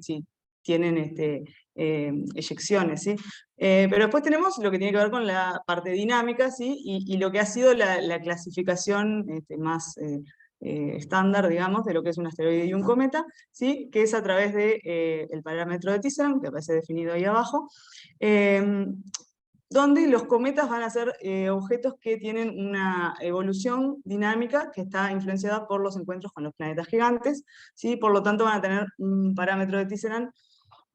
si tienen eyecciones, ¿sí? Pero después tenemos lo que tiene que ver con la parte dinámica, ¿sí? Y lo que ha sido la clasificación más estándar, digamos, de lo que es un asteroide y un cometa, ¿sí? Que es a través de, el parámetro de Tisserand, que aparece definido ahí abajo, donde los cometas van a ser objetos que tienen una evolución dinámica que está influenciada por los encuentros con los planetas gigantes, ¿sí? Por lo tanto van a tener un parámetro de Tisserand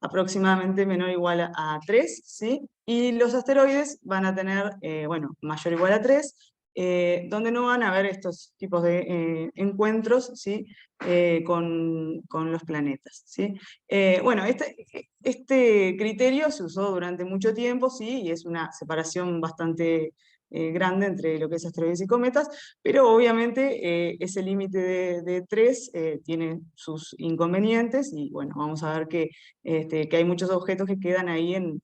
aproximadamente menor o igual a 3, ¿sí? Y los asteroides van a tener, bueno, mayor o igual a 3, donde no van a haber estos tipos de encuentros, ¿sí? Con los planetas, ¿sí? Bueno, este criterio se usó durante mucho tiempo, ¿sí? Y es una separación bastante grande entre lo que es asteroides y cometas, pero obviamente ese límite de 3 tiene sus inconvenientes, y bueno, vamos a ver que hay muchos objetos que quedan ahí en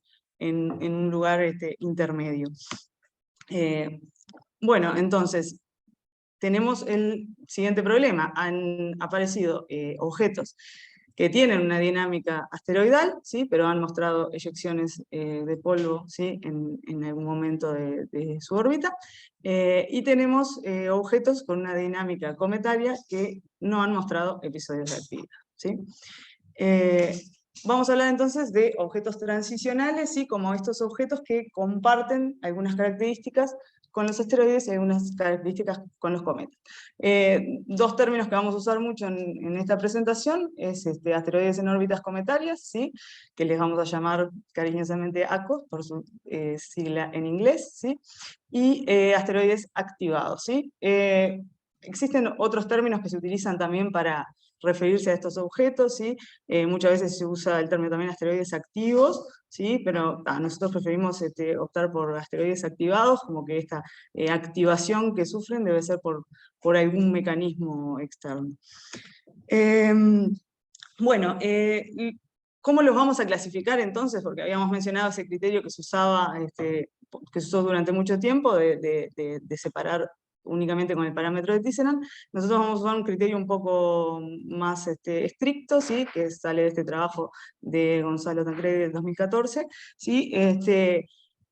un lugar intermedio. Bueno, entonces, tenemos el siguiente problema. Han aparecido objetos que tienen una dinámica asteroidal, ¿sí? Pero han mostrado eyecciones de polvo, ¿sí? En algún momento de su órbita. Y tenemos objetos con una dinámica cometaria que no han mostrado episodios de actividad, ¿sí? Vamos a hablar entonces de objetos transicionales, ¿sí? Como estos objetos que comparten algunas características con los asteroides y algunas características con los cometas. Dos términos que vamos a usar mucho en esta presentación es asteroides en órbitas cometarias, ¿sí? Que les vamos a llamar cariñosamente ACOS por su sigla en inglés, ¿sí? Y asteroides activados, ¿sí? Existen otros términos que se utilizan también para referirse a estos objetos, ¿sí? Muchas veces se usa el término también asteroides activos, ¿sí? Pero nosotros preferimos optar por asteroides activados, como que esta activación que sufren debe ser por algún mecanismo externo. Bueno, ¿cómo los vamos a clasificar entonces? Porque habíamos mencionado ese criterio que se usaba, que se usó durante mucho tiempo de separar únicamente con el parámetro de Tisserand. Nosotros vamos a usar un criterio un poco más estricto, ¿sí? Que sale de este trabajo de Gonzalo Tancredi del 2014, ¿sí?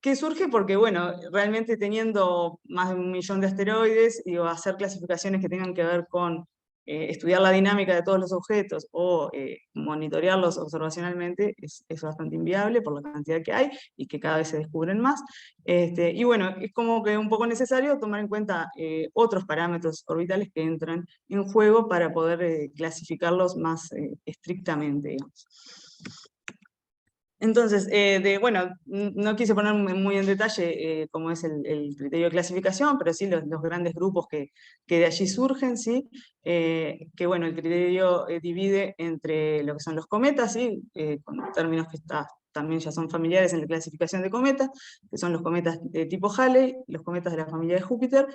Que surge porque, bueno, realmente teniendo más de 1 millón de asteroides, digo, hacer clasificaciones que tengan que ver con estudiar la dinámica de todos los objetos o monitorearlos observacionalmente es bastante inviable por la cantidad que hay y que cada vez se descubren más. Y bueno, es como que un poco necesario tomar en cuenta otros parámetros orbitales que entran en juego para poder clasificarlos más estrictamente, digamos. Entonces, bueno, no quise poner muy en detalle cómo es el criterio de clasificación, pero sí los grandes grupos que de allí surgen, ¿sí? Que bueno, el criterio divide entre lo que son los cometas, ¿sí? Con términos que también ya son familiares en la clasificación de cometas, que son los cometas de tipo Halley, los cometas de la familia de Júpiter.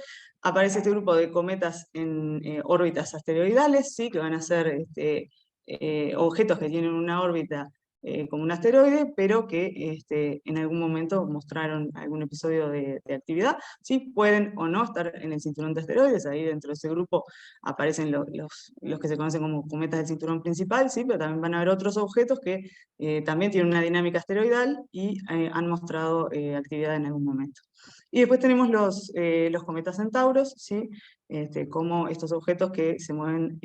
Aparece este grupo de cometas en órbitas asteroidales, ¿sí? Que van a ser objetos que tienen una órbita como un asteroide, pero que en algún momento mostraron algún episodio de actividad. Sí, pueden o no estar en el cinturón de asteroides, ahí dentro de ese grupo aparecen los que se conocen como cometas del cinturón principal, ¿sí? Pero también van a haber otros objetos que también tienen una dinámica asteroidal y han mostrado actividad en algún momento. Y después tenemos los cometas centauros, ¿sí? Como estos objetos que se mueven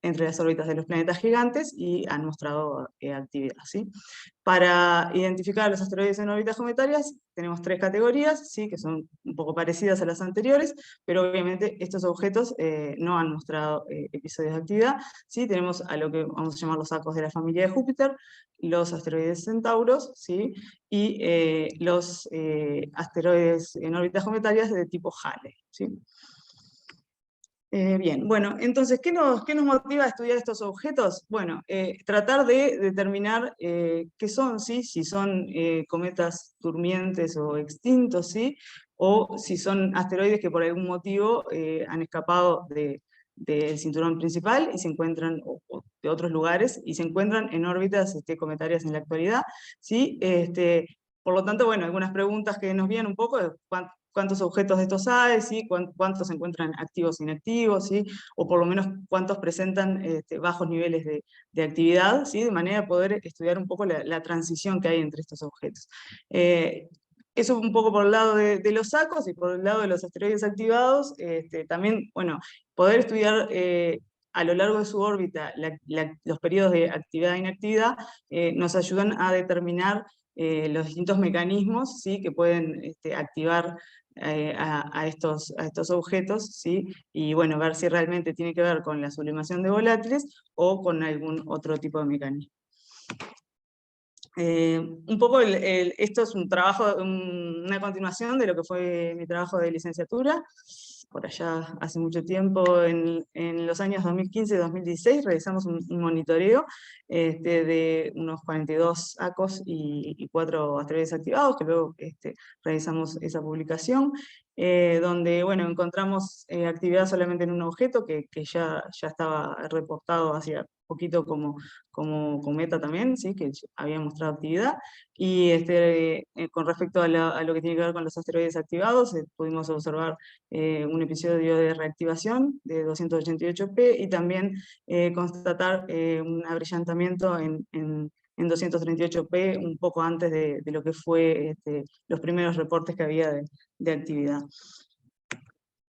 entre las órbitas de los planetas gigantes y han mostrado actividad, ¿sí? Para identificar a los asteroides en órbitas cometarias tenemos 3 categorías, ¿sí? Que son un poco parecidas a las anteriores, pero obviamente estos objetos no han mostrado episodios de actividad, ¿sí? Tenemos a lo que vamos a llamar los ACOS de la familia de Júpiter, los asteroides centauros, ¿sí? Y los asteroides en órbitas cometarias de tipo Halley, ¿sí? Bien, bueno, entonces, ¿qué nos motiva a estudiar estos objetos? Bueno, tratar de determinar qué son, ¿sí? Si son cometas durmientes o extintos, ¿sí? O si son asteroides que por algún motivo han escapado del cinturón principal y se encuentran, o de otros lugares, y se encuentran en órbitas cometarias en la actualidad, ¿sí? Por lo tanto, bueno, algunas preguntas que nos vienen un poco, cuántos objetos de estos hay, ¿sí? Cuántos se encuentran activos e inactivos, ¿sí? O por lo menos cuántos presentan bajos niveles de actividad, ¿sí? De manera de poder estudiar un poco la transición que hay entre estos objetos. Eso un poco por el lado de los sacos, y por el lado de los asteroides activados, también, bueno, poder estudiar a lo largo de su órbita los periodos de actividad e inactividad nos ayudan a determinar los distintos mecanismos, ¿sí? Que pueden activar a estos objetos, ¿sí? Y bueno, ver si realmente tiene que ver con la sublimación de volátiles o con algún otro tipo de mecanismo. Un poco esto es un trabajo, una continuación de lo que fue mi trabajo de licenciatura, por allá hace mucho tiempo, en los años 2015-2016, realizamos un monitoreo de unos 42 ACOS y 4 asteroides activados, que luego realizamos esa publicación, donde bueno, encontramos actividad solamente en un objeto que ya estaba reportado hacia poquito como cometa también, ¿sí? Que había mostrado actividad, y con respecto a lo que tiene que ver con los asteroides activados, pudimos observar un episodio de reactivación de 288P, y también constatar un abrillantamiento en 238P un poco antes de lo que fue los primeros reportes que había de actividad.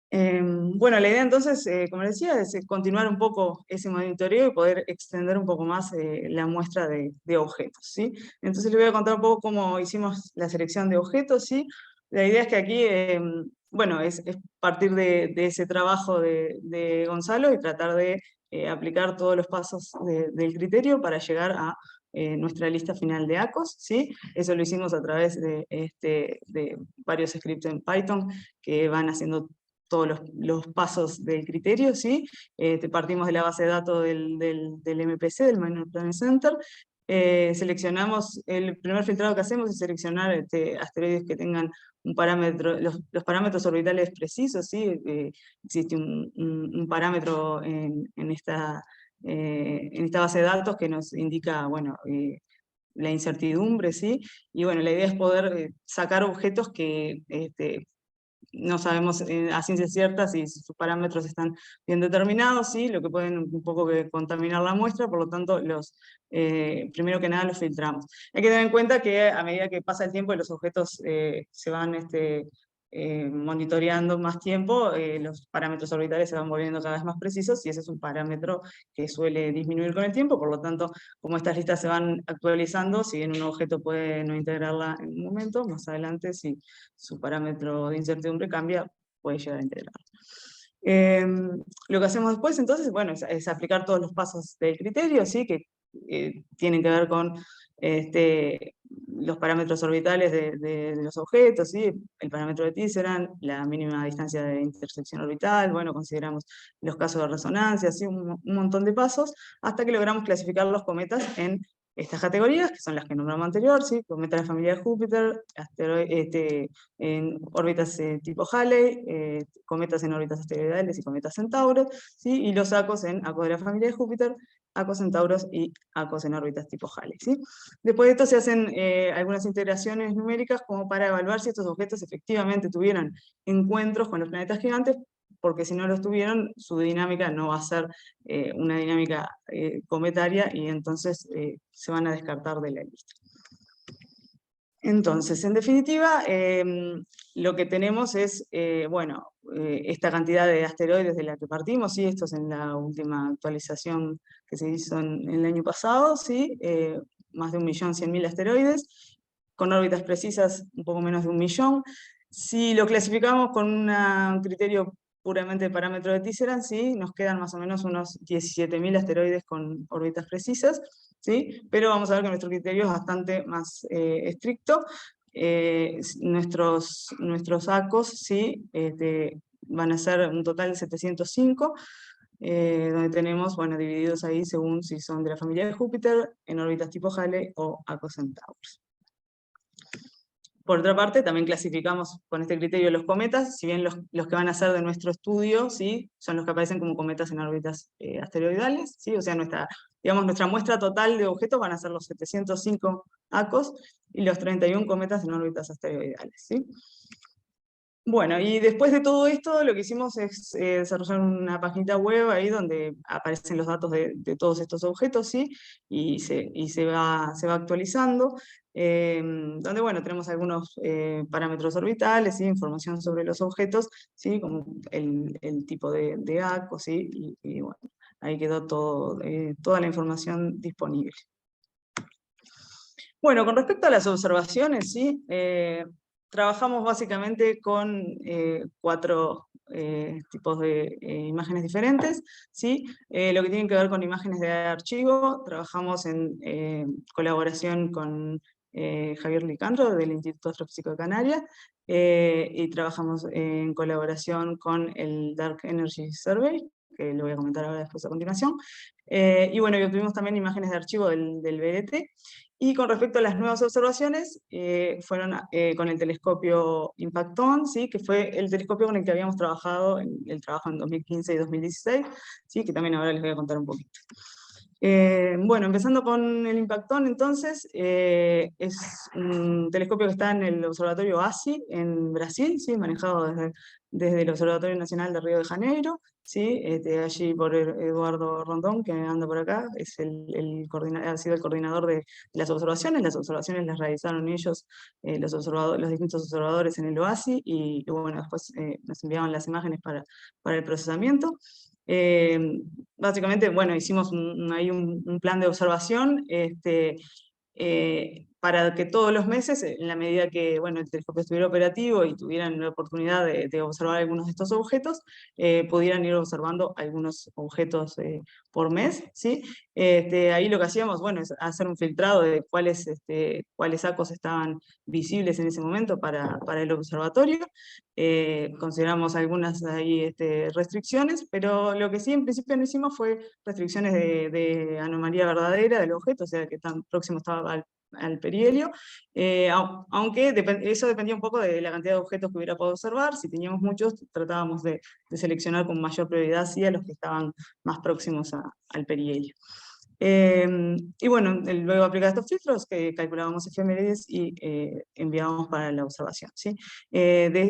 Bueno, la idea entonces, como les decía, es continuar un poco ese monitoreo y poder extender un poco más la muestra de objetos, ¿sí? Entonces les voy a contar un poco cómo hicimos la selección de objetos, ¿sí? La idea es que aquí, bueno, es partir de ese trabajo de Gonzalo y tratar de aplicar todos los pasos del criterio para llegar a nuestra lista final de ACOS, ¿sí? Eso lo hicimos a través de varios scripts en Python que van haciendo todos los pasos del criterio, ¿sí? Partimos de la base de datos del MPC, del Minor Planet Center. Seleccionamos, el primer filtrado que hacemos es seleccionar asteroides que tengan un parámetro, los parámetros orbitales precisos, ¿sí? Existe un parámetro en esta base de datos que nos indica, bueno, la incertidumbre, ¿sí? Y bueno, la idea es poder sacar objetos que no sabemos a ciencia cierta si sus parámetros están bien determinados, ¿sí? Lo que pueden un poco contaminar la muestra, por lo tanto, primero que nada los filtramos. Hay que tener en cuenta que a medida que pasa el tiempo y los objetos se van monitoreando más tiempo, los parámetros orbitales se van volviendo cada vez más precisos, y ese es un parámetro que suele disminuir con el tiempo. Por lo tanto, como estas listas se van actualizando, si bien un objeto puede no integrarla en un momento, más adelante, si su parámetro de incertidumbre cambia, puede llegar a integrarla. Lo que hacemos después, entonces, bueno, es aplicar todos los pasos del criterio, ¿sí? Que tienen que ver con los parámetros orbitales de los objetos, ¿sí? El parámetro de Tisserand, la mínima distancia de intersección orbital, bueno, consideramos los casos de resonancia, ¿sí? Un montón de pasos, hasta que logramos clasificar los cometas en estas categorías, que son las que nombramos anterior, ¿sí? Cometas de la familia de Júpiter, en órbitas tipo Halley, cometas en órbitas asteroidales y cometas Centauros, ¿sí? Y los ACOS en ACOS de la familia de Júpiter, ACOS Centauros y ACOS en órbitas tipo Halley, ¿sí? Después de esto se hacen algunas integraciones numéricas como para evaluar si estos objetos efectivamente tuvieron encuentros con los planetas gigantes, porque si no los tuvieron, su dinámica no va a ser una dinámica cometaria, y entonces se van a descartar de la lista. Entonces, en definitiva, lo que tenemos es, bueno, esta cantidad de asteroides de la que partimos, ¿sí? Esto es en la última actualización que se hizo en el año pasado, ¿sí? Más de 1.100.000 asteroides, con órbitas precisas un poco menos de 1 millón. Si lo clasificamos con un criterio puramente de parámetro de Tisserand, ¿sí? Nos quedan más o menos unos 17.000 asteroides con órbitas precisas, ¿sí? Pero vamos a ver que nuestro criterio es bastante más estricto. Nuestros ACOS, ¿sí? Van a ser un total de 705, donde tenemos, bueno, divididos ahí según si son de la familia de Júpiter, en órbitas tipo Halley o ACOS Centauros. Por otra parte, también clasificamos con este criterio los cometas, si bien los que van a ser de nuestro estudio, ¿sí? Son los que aparecen como cometas en órbitas asteroidales, ¿sí? O sea, nuestra muestra total de objetos van a ser los 705 ACOS y los 31 cometas en órbitas asteroidales, ¿sí? Bueno, y después de todo esto, lo que hicimos es desarrollar una página web ahí donde aparecen los datos de todos estos objetos, ¿sí? Y se va actualizando, donde, bueno, tenemos algunos parámetros orbitales, ¿sí? Información sobre los objetos, ¿sí? Como el tipo de ACO, ¿sí? Y bueno, ahí quedó toda la información disponible. Bueno, con respecto a las observaciones, ¿sí? Trabajamos básicamente con 4 tipos de imágenes diferentes, ¿sí? Lo que tiene que ver con imágenes de archivo, trabajamos en colaboración con Javier Licandro del Instituto Astrofísico de Canarias, y trabajamos en colaboración con el Dark Energy Survey, que lo voy a comentar ahora después a continuación. Y bueno, y obtuvimos también imágenes de archivo del BDT. Y con respecto a las nuevas observaciones, fueron con el telescopio Impacton, ¿sí? Que fue el telescopio con el que habíamos trabajado en el trabajo en 2015 y 2016, ¿sí? Que también ahora les voy a contar un poquito. Bueno, empezando con el Impacton, entonces, es un telescopio que está en el Observatorio ASI, en Brasil, ¿sí? Manejado desde el Observatorio Nacional de Río de Janeiro, ¿sí? Allí por Eduardo Rondón, que anda por acá, es ha sido el coordinador de las observaciones las realizaron ellos, los distintos observadores en el OASI, y bueno, después nos enviaban las imágenes para el procesamiento. Eh, Básicamente, bueno, hicimos ahí un plan de observación, para que todos los meses, en la medida que, bueno, el telescopio estuviera operativo y tuvieran la oportunidad de observar algunos de estos objetos, pudieran ir observando algunos objetos por mes, ¿sí? Ahí lo que hacíamos, bueno, es hacer un filtrado de cuáles ACOs estaban visibles en ese momento para el observatorio. Consideramos algunas ahí restricciones, pero lo que sí en principio no hicimos fue restricciones de anomalía verdadera del objeto, o sea, que tan próximo estaba al perihelio, aunque eso dependía un poco de la cantidad de objetos que hubiera podido observar. Si teníamos muchos, tratábamos de seleccionar con mayor prioridad sí, a los que estaban más próximos al perihelio. Y bueno, luego aplicar estos filtros, que calculábamos efemérides y enviábamos para la observación, ¿sí?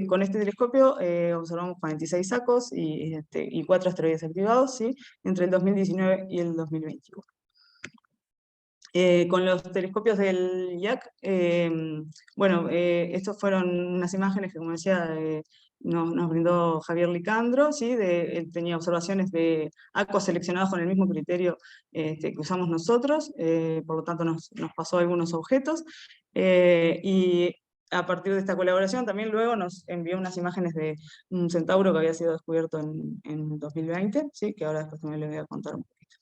Con este telescopio observamos 46 sacos y 4 asteroides activados, ¿sí? Entre el 2019 y el 2021. Con los telescopios del IAC, bueno, estos fueron unas imágenes que, como decía, nos brindó Javier Licandro, ¿sí? Él tenía observaciones de ACOs seleccionados con el mismo criterio que usamos nosotros, por lo tanto nos pasó algunos objetos, y a partir de esta colaboración también luego nos envió unas imágenes de un centauro que había sido descubierto en 2020, ¿sí? Que ahora después también les voy a contar un poquito.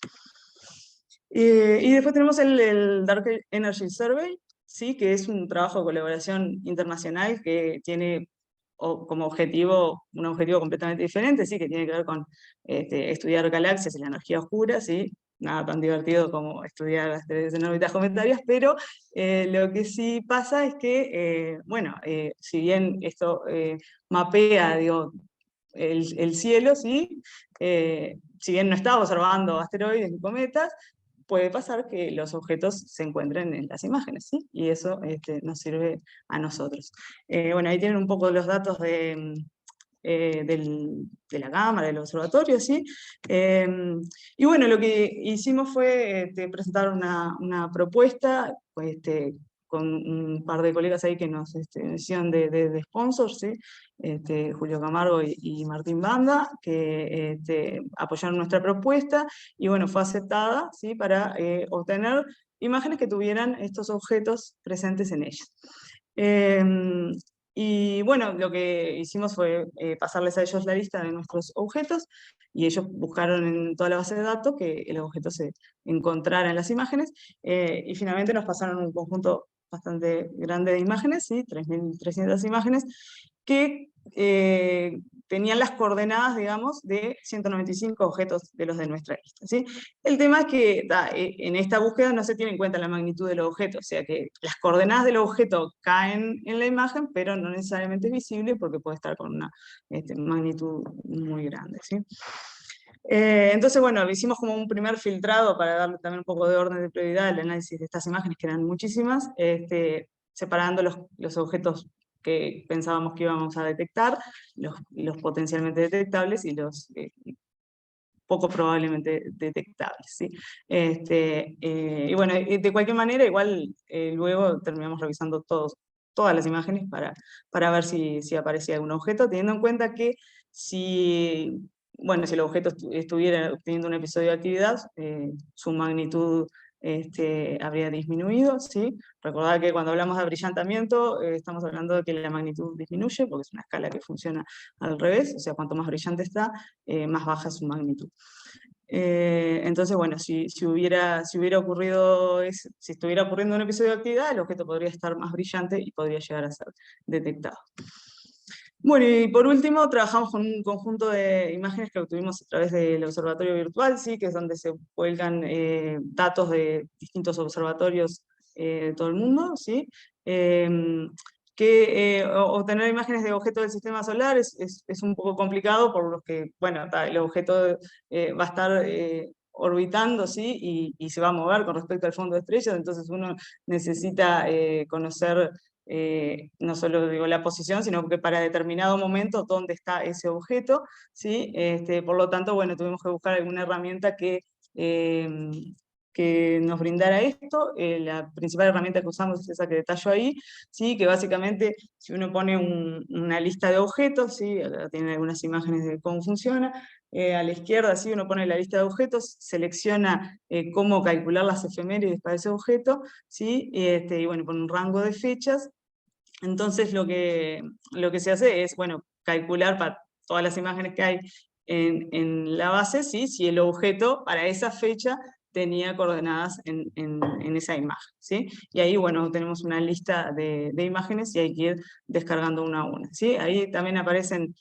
Y después tenemos el Dark Energy Survey, ¿sí? Que es un trabajo de colaboración internacional que tiene como objetivo un objetivo completamente diferente, ¿sí? Que tiene que ver con estudiar galaxias y la energía oscura, ¿sí? Nada tan divertido como estudiar las estrellas en órbitas cometarias, pero lo que sí pasa es que, bueno, si bien esto mapea, digo, el cielo, ¿sí? Si bien no está observando asteroides ni cometas, puede pasar que los objetos se encuentren en las imágenes, ¿sí? Y eso nos sirve a nosotros. Bueno, ahí tienen un poco los datos de la cámara, del observatorio, ¿sí? Y bueno, lo que hicimos fue presentar una propuesta, pues, con un par de colegas ahí que nos hicieron de sponsors, ¿sí? Julio Camargo y Martín Banda, que apoyaron nuestra propuesta, y bueno, fue aceptada, ¿sí? Para obtener imágenes que tuvieran estos objetos presentes en ellas. Y bueno, lo que hicimos fue pasarles a ellos la lista de nuestros objetos, y ellos buscaron en toda la base de datos que el objeto se encontrara en las imágenes, y finalmente nos pasaron un conjunto bastante grande de imágenes, ¿sí? 3.300 imágenes, que tenían las coordenadas, digamos, de 195 objetos de los de nuestra lista, ¿sí? El tema es que en esta búsqueda no se tiene en cuenta la magnitud del objeto, o sea que las coordenadas del objeto caen en la imagen, pero no necesariamente es visible porque puede estar con una magnitud muy grande, ¿sí? Entonces, bueno, hicimos como un primer filtrado para darle también un poco de orden de prioridad al análisis de estas imágenes, que eran muchísimas, separando los objetos que pensábamos que íbamos a detectar, los potencialmente detectables y los poco probablemente detectables, ¿sí? Y bueno, de cualquier manera, igual luego terminamos revisando todas las imágenes para ver si aparecía algún objeto, teniendo en cuenta que bueno, si el objeto estuviera teniendo un episodio de actividad, su magnitud habría disminuido, ¿sí? Recordad que cuando hablamos de abrillantamiento, estamos hablando de que la magnitud disminuye, porque es una escala que funciona al revés, o sea, cuanto más brillante está, más baja es su magnitud. Entonces, bueno, si estuviera ocurriendo un episodio de actividad, el objeto podría estar más brillante y podría llegar a ser detectado. Bueno, y por último, trabajamos con un conjunto de imágenes que obtuvimos a través del observatorio virtual, ¿sí? Que es donde se cuelgan datos de distintos observatorios de todo el mundo, ¿sí? Obtener imágenes de objetos del sistema solar es un poco complicado, por lo que, bueno, el objeto va a estar orbitando, ¿sí? Y se va a mover con respecto al fondo de estrellas, entonces uno necesita conocer no solo digo la posición, sino que para determinado momento dónde está ese objeto, ¿sí? Por lo tanto, bueno, tuvimos que buscar alguna herramienta eh, que nos brindara esto. La principal herramienta que usamos es esa que detallo ahí, ¿sí? Que básicamente, si uno pone una lista de objetos, ¿sí? Acá tienen algunas imágenes de cómo funciona. A la izquierda, si uno pone la lista de objetos, selecciona cómo calcular las efemérides para ese objeto, ¿sí? Y bueno, pone un rango de fechas. Entonces lo que se hace es, bueno, calcular para todas las imágenes que hay en la base, ¿sí? Si el objeto para esa fecha tenía coordenadas en esa imagen, ¿sí? Y ahí, bueno, tenemos una lista de imágenes y hay que ir descargando una a una, ¿sí? Ahí también aparecen,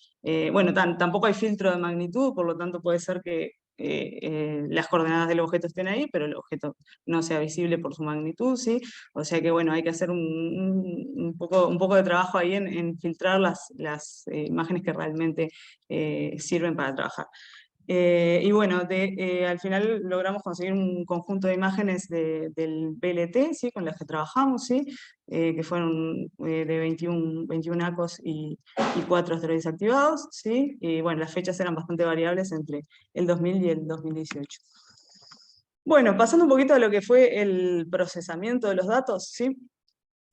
bueno, tampoco hay filtro de magnitud, por lo tanto puede ser que las coordenadas del objeto estén ahí, pero el objeto no sea visible por su magnitud, ¿sí? O sea que, bueno, hay que hacer un poco de trabajo ahí en filtrar las imágenes que realmente sirven para trabajar. Y bueno, al final logramos conseguir un conjunto de imágenes del BLT, ¿sí? Con las que trabajamos, ¿sí? Que fueron de 21 ACOS y 4 asteroides activados, ¿sí? Y bueno, las fechas eran bastante variables entre el 2000 y el 2018. Bueno, pasando un poquito a lo que fue el procesamiento de los datos, ¿sí?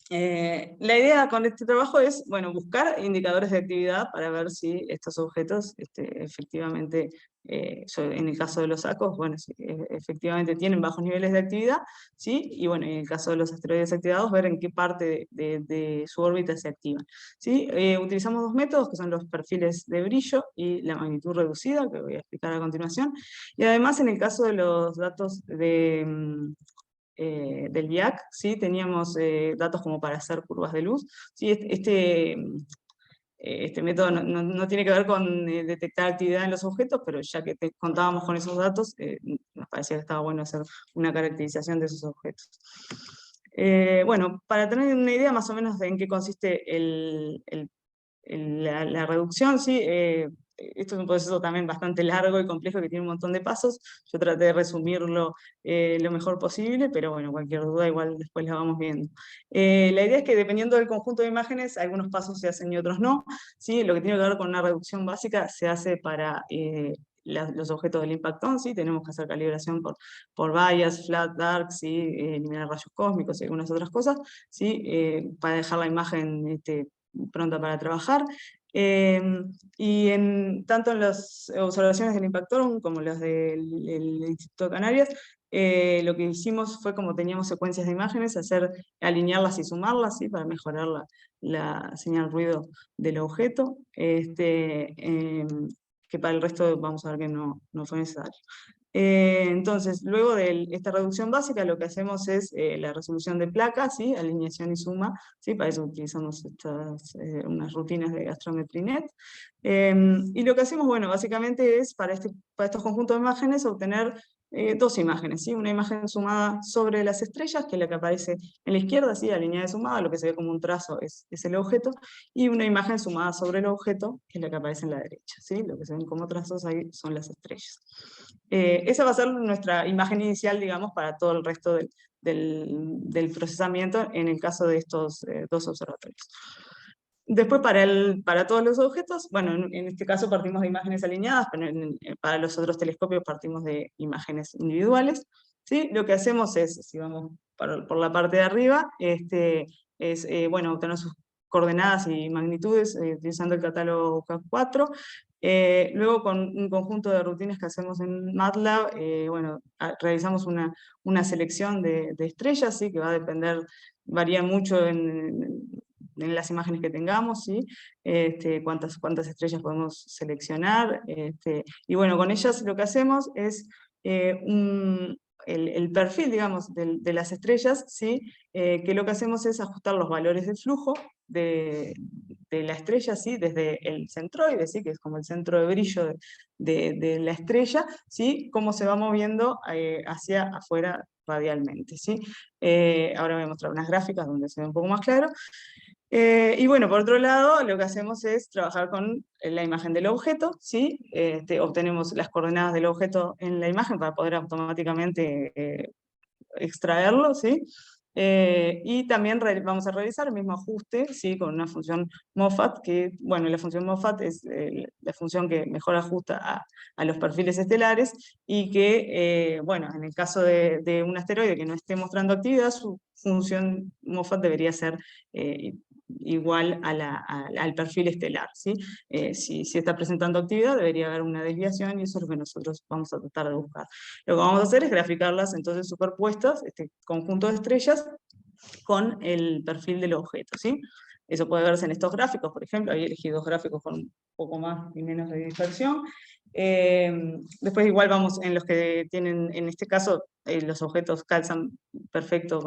La idea con este trabajo es, bueno, buscar indicadores de actividad para ver si estos objetos efectivamente, en el caso de los sacos, bueno, efectivamente tienen bajos niveles de actividad, ¿sí? Y bueno, en el caso de los asteroides activados, ver en qué parte de su órbita se activan, ¿sí? Utilizamos dos métodos, que son los perfiles de brillo y la magnitud reducida, que voy a explicar a continuación, y además en el caso de los datos del VIAC, ¿sí? Teníamos datos como para hacer curvas de luz. ¿Sí? Este método no tiene que ver con detectar actividad en los objetos, pero ya que contábamos con esos datos, nos parecía que estaba bueno hacer una caracterización de esos objetos. Bueno, para tener una idea más o menos de en qué consiste la reducción, ¿sí? Esto es un proceso también bastante largo y complejo que tiene un montón de pasos. Yo traté de resumirlo lo mejor posible, pero bueno, cualquier duda igual después la vamos viendo. La idea es que dependiendo del conjunto de imágenes, algunos pasos se hacen y otros no, ¿sí? Lo que tiene que ver con una reducción básica se hace para los objetos del impactón, ¿sí? Tenemos que hacer calibración por bias, flat, dark, ¿sí? Eliminar rayos cósmicos y algunas otras cosas, ¿sí? Para dejar la imagen pronta para trabajar. Y tanto en las observaciones del Impactorum como las del Instituto de Canarias, lo que hicimos fue, como teníamos secuencias de imágenes, alinearlas y sumarlas, ¿sí? Para mejorar la señal ruido del objeto, que para el resto vamos a ver que no fue necesario. Entonces, luego de esta reducción básica, lo que hacemos es la resolución de placas, ¿sí? Alineación y suma, ¿sí? Para eso utilizamos unas rutinas de Astrometry.net. Y lo que hacemos, bueno, básicamente es para estos conjuntos de imágenes obtener dos imágenes, ¿sí? Una imagen sumada sobre las estrellas, que es la que aparece en la izquierda, ¿sí? La línea de sumada, lo que se ve como un trazo es el objeto, y una imagen sumada sobre el objeto, que es la que aparece en la derecha, ¿sí? Lo que se ven como trazos ahí son las estrellas. Esa va a ser nuestra imagen inicial, digamos, para todo el resto del procesamiento en el caso de estos dos observatorios. Después para todos los objetos, bueno, en este caso partimos de imágenes alineadas, pero para los otros telescopios partimos de imágenes individuales, ¿sí? Lo que hacemos es, si vamos por la parte de arriba, es, bueno, obtener sus coordenadas y magnitudes utilizando el catálogo CAP4. Luego con un conjunto de rutinas que hacemos en MATLAB, bueno, realizamos una selección de estrellas, ¿sí? Que va a depender, varía mucho en las imágenes que tengamos, ¿sí? Cuántas estrellas podemos seleccionar, y bueno, con ellas lo que hacemos es el perfil, digamos, de las estrellas, ¿sí? Que lo que hacemos es ajustar los valores de flujo de la estrella, ¿sí? Desde el centroide, ¿sí? Que es como el centro de brillo de la estrella, ¿sí? Cómo se va moviendo hacia afuera radialmente, ¿sí? Ahora voy a mostrar unas gráficas donde se ve un poco más claro. Y bueno, por otro lado, lo que hacemos es trabajar con la imagen del objeto, ¿sí? Obtenemos las coordenadas del objeto en la imagen para poder automáticamente extraerlo, ¿sí? Y también vamos a realizar el mismo ajuste, ¿sí? Con una función Moffat, que, bueno, la función Moffat es la función que mejor ajusta a los perfiles estelares y que, bueno, en el caso de un asteroide que no esté mostrando actividad, su función Moffat debería ser igual al perfil estelar, ¿sí? Si está presentando actividad, debería haber una desviación y eso es lo que nosotros vamos a tratar de buscar. Lo que vamos a hacer es graficarlas entonces superpuestas, este conjunto de estrellas, con el perfil del objeto, ¿sí? Eso puede verse en estos gráficos, por ejemplo, ahí elegí dos gráficos con un poco más y menos de dispersión. Después igual vamos en los que tienen, en este caso, los objetos calzan perfecto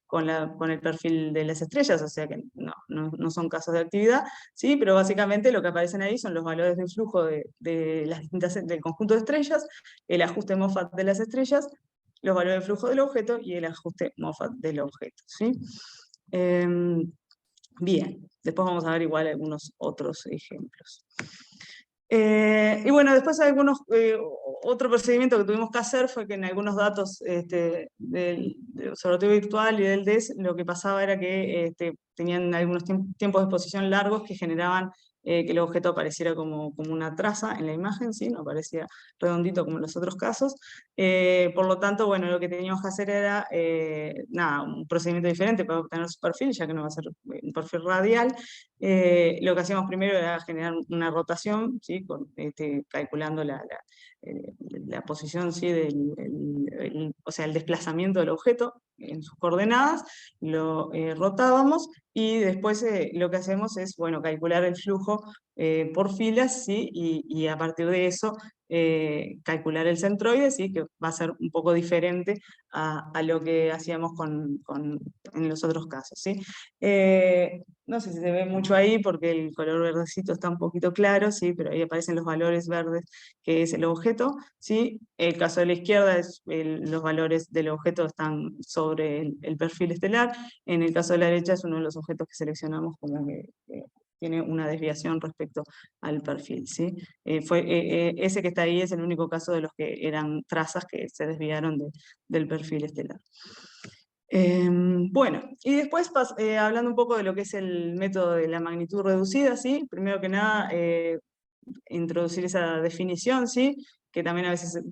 con el perfil de las estrellas, o sea que no son casos de actividad, ¿sí? Pero básicamente lo que aparecen ahí son los valores de flujo de las del conjunto de estrellas, el ajuste Moffat de las estrellas, los valores de flujo del objeto y el ajuste Moffat del objeto, ¿sí? Bien, después vamos a ver igual algunos otros ejemplos. Y bueno, después otro procedimiento que tuvimos que hacer fue que en algunos datos del observatorio virtual y del DES, lo que pasaba era que tenían algunos tiempos de exposición largos que generaban que el objeto apareciera como una traza en la imagen, ¿sí? No aparecía redondito como en los otros casos. Por lo tanto, bueno, lo que teníamos que hacer era un procedimiento diferente para obtener su perfil, ya que no va a ser un perfil radial. Lo que hacíamos primero era generar una rotación, ¿sí? Calculando la posición, ¿sí? O sea, el desplazamiento del objeto en sus coordenadas, lo rotábamos y después lo que hacemos es, bueno, calcular el flujo por filas, ¿sí? Y a partir de eso calcular el centroide, ¿sí? Que va a ser un poco diferente a lo que hacíamos en los otros casos, ¿sí? No sé si se ve mucho ahí porque el color verdecito está un poquito claro, ¿sí? Pero ahí aparecen los valores verdes, que es el objeto, ¿sí? El caso de la izquierda es los valores del objeto están sobre el perfil estelar. En el caso de la derecha es uno de los objetos que seleccionamos como que tiene una desviación respecto al perfil, ¿sí? Ese que está ahí es el único caso de los que eran trazas que se desviaron del perfil estelar. Bueno, y después hablando un poco de lo que es el método de la magnitud reducida, ¿sí? Primero que nada, introducir esa definición, ¿sí? Que también a veces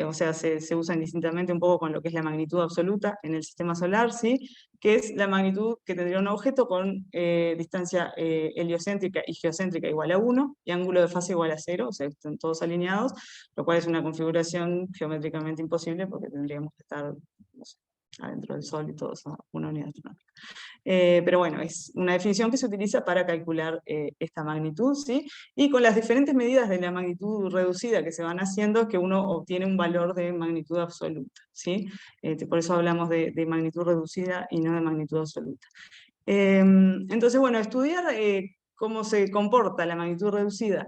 o sea, se usa indistintamente un poco con lo que es la magnitud absoluta en el sistema solar, ¿sí? Que es la magnitud que tendría un objeto con distancia heliocéntrica y geocéntrica igual a 1 y ángulo de fase igual a 0, o sea, están todos alineados, lo cual es una configuración geométricamente imposible porque tendríamos que estar, no sé, adentro del Sol y todo eso, una unidad astronómica. Pero bueno, es una definición que se utiliza para calcular esta magnitud, ¿sí? Y con las diferentes medidas de la magnitud reducida que se van haciendo, es que uno obtiene un valor de magnitud absoluta, ¿sí? Por eso hablamos de magnitud reducida y no de magnitud absoluta. Entonces, bueno, estudiar cómo se comporta la magnitud reducida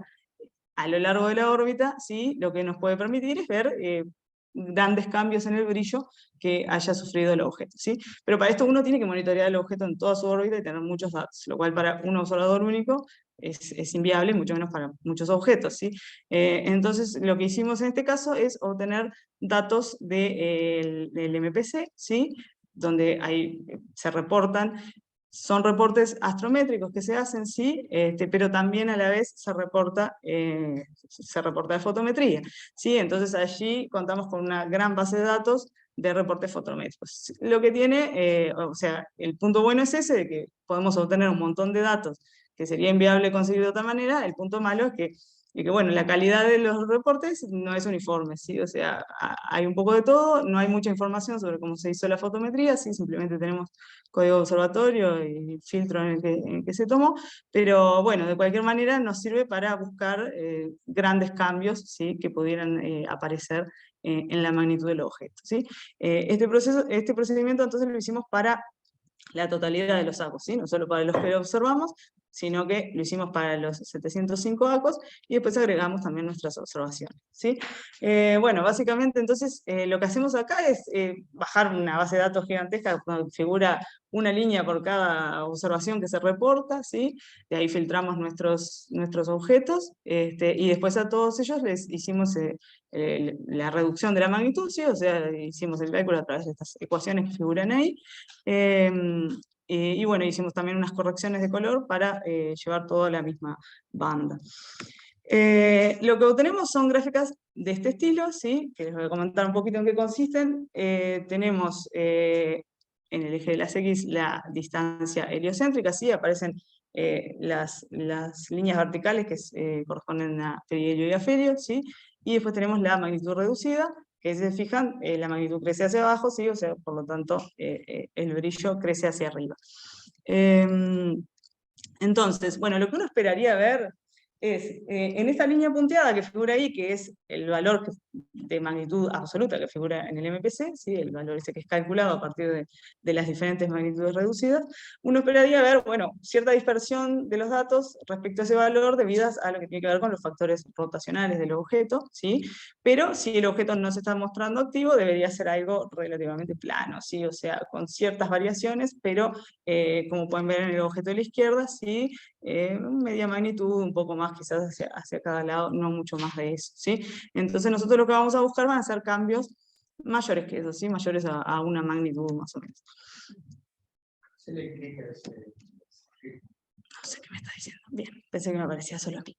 a lo largo de la órbita, ¿sí? Lo que nos puede permitir es ver grandes cambios en el brillo que haya sufrido el objeto, ¿sí? Pero para esto uno tiene que monitorear el objeto en toda su órbita y tener muchos datos, lo cual para un observador único es inviable, mucho menos para muchos objetos, ¿sí? Entonces, lo que hicimos en este caso es obtener datos del MPC, ¿sí? Donde se reportan son reportes astrométricos que se hacen, sí, pero también a la vez se reporta de fotometría, ¿sí? Entonces allí contamos con una gran base de datos de reportes fotométricos. Lo que tiene, o sea, el punto bueno es ese, de que podemos obtener un montón de datos que sería inviable conseguir de otra manera. El punto malo es que bueno, la calidad de los reportes no es uniforme, ¿sí? O sea, hay un poco de todo, no hay mucha información sobre cómo se hizo la fotometría, ¿sí? Simplemente tenemos código de observatorio y filtro en el que se tomó, pero bueno, de cualquier manera nos sirve para buscar grandes cambios, ¿sí? Que pudieran aparecer en la magnitud del objeto, ¿sí? Este procedimiento entonces lo hicimos para la totalidad de los ACOs, ¿sí? No solo para los que observamos, sino que lo hicimos para los 705 ACOs y después agregamos también nuestras observaciones, ¿sí? Bueno, básicamente entonces lo que hacemos acá es bajar una base de datos gigantesca donde figura una línea por cada observación que se reporta, ¿sí? De ahí filtramos nuestros objetos, y después a todos ellos les hicimos la reducción de la magnitud, ¿sí? O sea, hicimos el cálculo a través de estas ecuaciones que figuran ahí. Y bueno, hicimos también unas correcciones de color para llevar todo a la misma banda. Lo que obtenemos son gráficas de este estilo, ¿sí? Que les voy a comentar un poquito en qué consisten. Tenemos en el eje de las X la distancia heliocéntrica, ¿sí? Aparecen las líneas verticales que corresponden a perihelio y afelio, ¿sí? Y después tenemos la magnitud reducida, que si se fijan, la magnitud crece hacia abajo, ¿sí? O sea, por lo tanto, el brillo crece hacia arriba. Entonces, bueno, lo que uno esperaría ver es, en esta línea punteada que figura ahí, que es el valor de magnitud absoluta que figura en el MPC, ¿sí? El valor ese que es calculado a partir de las diferentes magnitudes reducidas, uno esperaría ver, bueno, cierta dispersión de los datos respecto a ese valor debido a lo que tiene que ver con los factores rotacionales del objeto, ¿sí? Pero si el objeto no se está mostrando activo, debería ser algo relativamente plano, ¿sí? O sea, con ciertas variaciones, pero como pueden ver en el objeto de la izquierda, ¿sí? Media magnitud, un poco más quizás hacia cada lado, no mucho más de eso, ¿sí? Entonces nosotros lo que vamos a buscar van a ser cambios mayores que eso, ¿sí? Mayores a una magnitud más o menos. No sé qué me está diciendo. Bien, pensé que me aparecía solo a mí.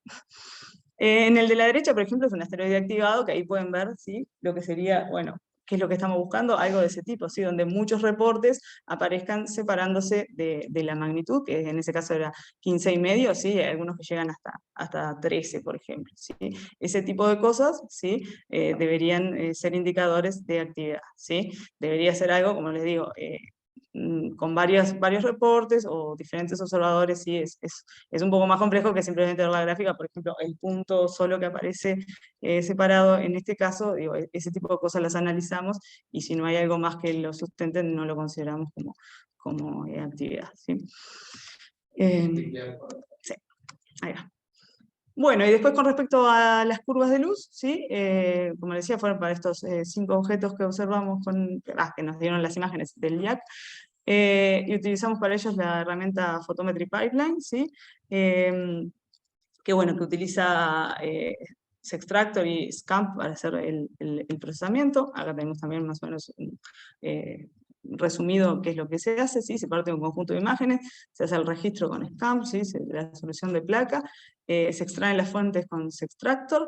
En el de la derecha, por ejemplo, es un asteroide activado, que ahí pueden ver, ¿sí? Lo que sería, bueno, qué es lo que estamos buscando, algo de ese tipo, ¿sí? Donde muchos reportes aparezcan separándose de la magnitud, que en ese caso era 15,5, ¿sí? Hay algunos que llegan hasta 13, por ejemplo, ¿sí? Ese tipo de cosas, ¿sí? Deberían ser indicadores de actividad, ¿sí? Debería ser algo, como les digo, con varios reportes o diferentes observadores, sí, es un poco más complejo que simplemente ver la gráfica. Por ejemplo, el punto solo que aparece separado, en este caso, digo, ese tipo de cosas las analizamos, y si no hay algo más que lo sustente, no lo consideramos como actividad, ¿sí? Sí, ahí va. Bueno, y después con respecto a las curvas de luz, ¿sí? Como les decía, fueron para estos 5 objetos que observamos, que nos dieron las imágenes del IAC, y utilizamos para ellos la herramienta Photometry Pipeline, ¿sí? Que bueno, que utiliza Sextractor y SCAMP para hacer el procesamiento. Acá tenemos también más o menos resumido qué es lo que se hace, ¿sí? Se parte de un conjunto de imágenes, se hace el registro con SCAMP, ¿sí? La solución de placa, se extraen las fuentes con Sextractor,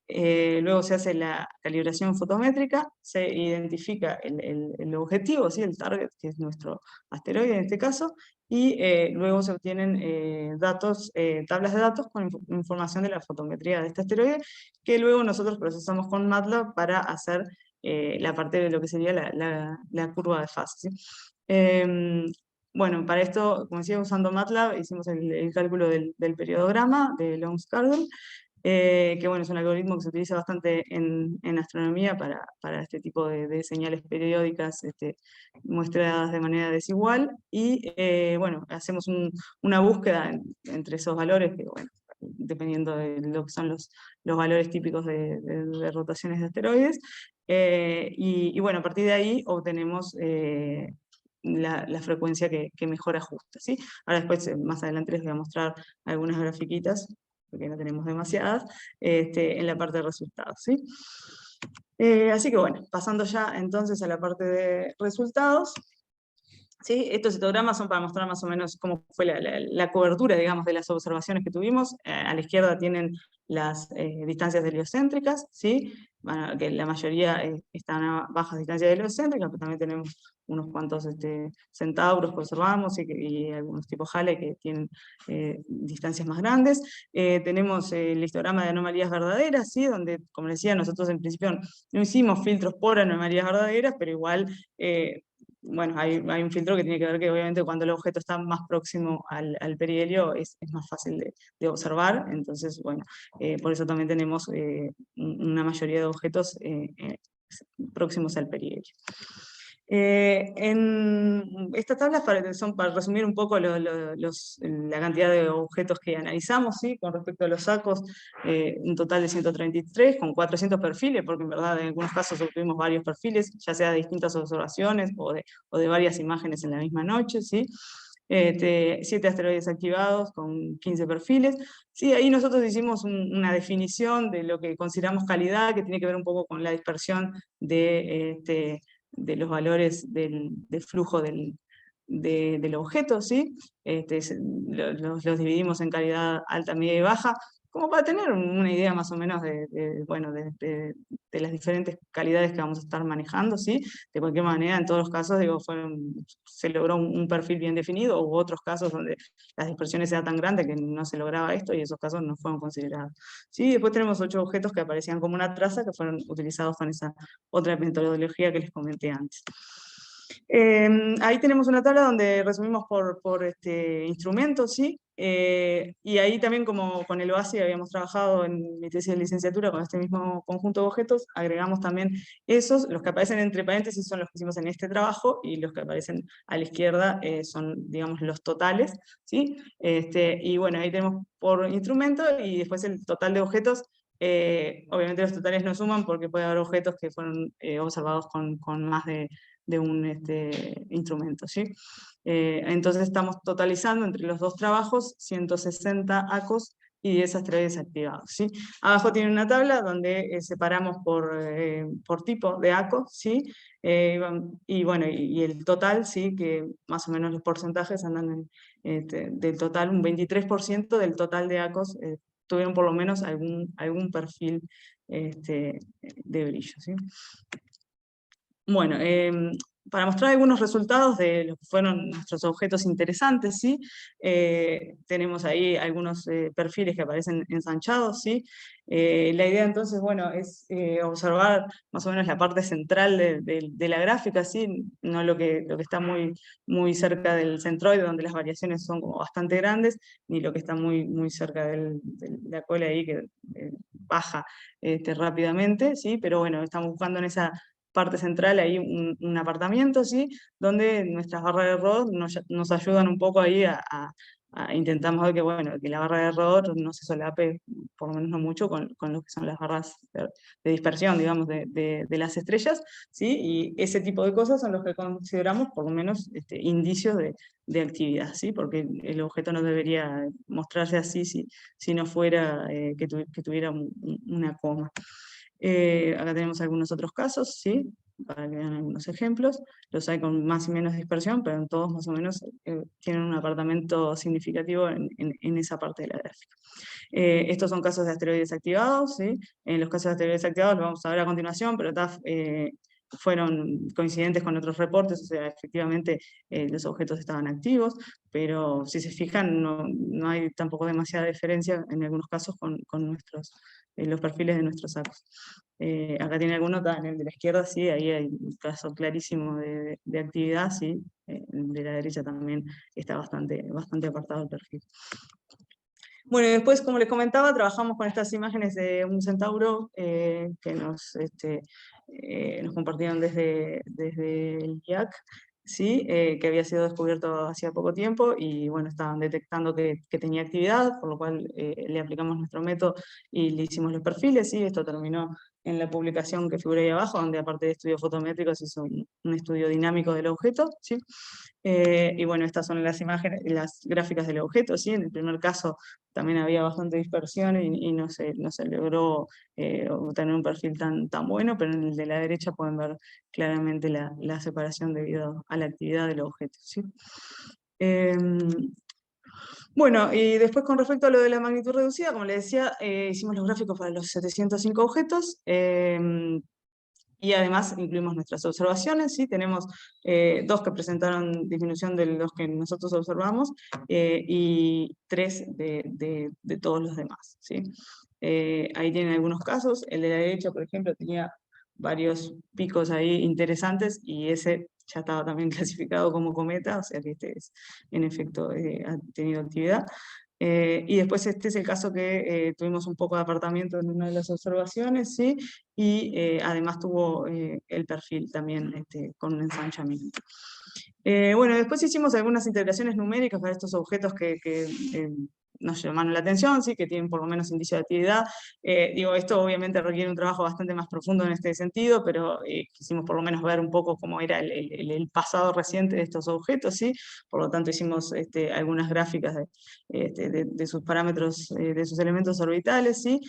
luego se hace la calibración fotométrica, se identifica el objetivo, ¿sí? El target, que es nuestro asteroide en este caso, y luego se obtienen datos, tablas de datos con información de la fotometría de este asteroide, que luego nosotros procesamos con MATLAB para hacer la parte de lo que sería la curva de fase, ¿sí? Bueno, para esto, como decía, usando MATLAB, hicimos el cálculo del periodograma de Long's-Cardon, que bueno, es un algoritmo que se utiliza bastante en astronomía para este tipo de señales periódicas muestradas de manera desigual, y bueno, hacemos una búsqueda entre esos valores, que bueno, dependiendo de lo que son los valores típicos de rotaciones de asteroides, y bueno, a partir de ahí obtenemos la frecuencia que mejor ajusta, ¿sí? Ahora después, más adelante les voy a mostrar algunas grafiquitas, porque no tenemos demasiadas, en la parte de resultados, ¿sí? Así que bueno, pasando ya entonces a la parte de resultados, ¿Sí? Estos histogramas son para mostrar más o menos cómo fue la cobertura, digamos, de las observaciones que tuvimos. A la izquierda tienen las distancias heliocéntricas, ¿sí? Bueno, que la mayoría están a bajas distancias heliocéntricas, pero también tenemos unos cuantos centauros que observamos y algunos tipos Halley que tienen distancias más grandes. Tenemos el histograma de anomalías verdaderas, ¿sí? Donde, como decía, nosotros en principio no hicimos filtros por anomalías verdaderas, pero igual bueno, hay un filtro que tiene que ver que obviamente cuando el objeto está más próximo al perihelio es más fácil de observar, entonces, bueno, por eso también tenemos una mayoría de objetos próximos al perihelio. En estas tablas son para resumir un poco la cantidad de objetos que analizamos, ¿sí? Con respecto a los sacos, un total de 133, con 400 perfiles, porque en verdad en algunos casos obtuvimos varios perfiles, ya sea de distintas observaciones o de varias imágenes en la misma noche, ¿sí? 7 asteroides activados con 15 perfiles. Sí, ahí nosotros hicimos una definición de lo que consideramos calidad, que tiene que ver un poco con la dispersión de los valores del flujo del objeto, ¿sí? Los dividimos en calidad alta, media y baja, como para tener una idea más o menos bueno, de las diferentes calidades que vamos a estar manejando, ¿sí? De cualquier manera, en todos los casos, digo, se logró un perfil bien definido, hubo otros casos donde las dispersiones eran tan grandes que no se lograba esto y esos casos no fueron considerados. ¿Sí? Después tenemos 8 objetos que aparecían como una traza que fueron utilizados con esa otra metodología que les comenté antes. Ahí tenemos una tabla donde resumimos por instrumentos, ¿sí? Y ahí también, como con el OASI habíamos trabajado en mi tesis de licenciatura con este mismo conjunto de objetos, agregamos también esos, los que aparecen entre paréntesis son los que hicimos en este trabajo, y los que aparecen a la izquierda son, digamos, los totales, ¿sí? Y bueno, ahí tenemos por instrumento, y después el total de objetos. Obviamente los totales no suman porque puede haber objetos que fueron observados con más de un instrumento, ¿sí? Entonces estamos totalizando entre los dos trabajos 160 ACOs y 10 asteroides activados, ¿sí? Abajo tiene una tabla donde separamos por tipo de ACO, ¿sí? Y bueno, y el total, ¿sí? Que más o menos los porcentajes andan del total, un 23% del total de ACOs tuvieron por lo menos algún perfil de brillo, ¿sí? Bueno, para mostrar algunos resultados de lo que fueron nuestros objetos interesantes, ¿sí? Tenemos ahí algunos perfiles que aparecen ensanchados, ¿sí? La idea entonces, bueno, es observar más o menos la parte central de la gráfica, ¿sí? No lo que está muy cerca del centroide, donde las variaciones son como bastante grandes, ni lo que está muy cerca de la cola ahí, que baja rápidamente, ¿sí? Pero bueno, estamos buscando en esa parte central hay un apartamento, ¿sí? Donde nuestras barras de error nos ayudan un poco ahí intentamos ver que, bueno, que la barra de error no se solape, por lo menos no mucho, con lo que son las barras de dispersión, digamos, de las estrellas, ¿sí? Y ese tipo de cosas son los que consideramos, por lo menos, indicios de actividad, ¿sí? Porque el objeto no debería mostrarse así si no fuera que tuviera una coma. Acá tenemos algunos otros casos, ¿sí? Para que vean algunos ejemplos. Los hay con más y menos dispersión, pero en todos más o menos tienen un apartamento significativo en esa parte de la gráfica. Estos son casos de asteroides activados, ¿sí? En los casos de asteroides activados lo vamos a ver a continuación, pero fueron coincidentes con otros reportes, o sea, efectivamente los objetos estaban activos, pero si se fijan no hay tampoco demasiada diferencia en algunos casos con los perfiles de nuestros sacos. Acá tiene alguno, en el de la izquierda sí, ahí hay un caso clarísimo de actividad, sí, el de la derecha también está bastante apartado el perfil. Bueno, y después, como les comentaba, trabajamos con estas imágenes de un centauro que nos compartieron desde el IAC, ¿sí? Que había sido descubierto hacía poco tiempo y bueno, estaban detectando que tenía actividad, por lo cual le aplicamos nuestro método y le hicimos los perfiles, ¿sí? Esto terminó en la publicación que figura ahí abajo, donde aparte de estudios fotométricos hizo un estudio dinámico del objeto, ¿sí? Y bueno, estas son las imágenes, las gráficas del objeto, ¿sí? En el primer caso también había bastante dispersión y no se logró obtener un perfil tan bueno, pero en el de la derecha pueden ver claramente la separación debido a la actividad del objeto, ¿sí? Bueno, y después con respecto a lo de la magnitud reducida, como les decía, hicimos los gráficos para los 705 objetos, y además incluimos nuestras observaciones, ¿sí? Tenemos dos que presentaron disminución de los que nosotros observamos, y 3 de todos los demás, ¿sí? Ahí tienen algunos casos, el de la derecha, por ejemplo, tenía varios picos ahí interesantes, y ese ya estaba también clasificado como cometa, o sea que este es, en efecto, ha tenido actividad. Y después este es el caso que tuvimos un poco de apartamiento en una de las observaciones, ¿sí? Y además tuvo el perfil también con un ensanchamiento. Bueno, después hicimos algunas integraciones numéricas para estos objetos que nos llamaron la atención, ¿sí? Que tienen por lo menos indicio de actividad. Digo, esto obviamente requiere un trabajo bastante más profundo en este sentido, pero quisimos por lo menos ver un poco cómo era el pasado reciente de estos objetos, ¿sí? Por lo tanto hicimos algunas gráficas de sus parámetros, de sus elementos orbitales, ¿sí?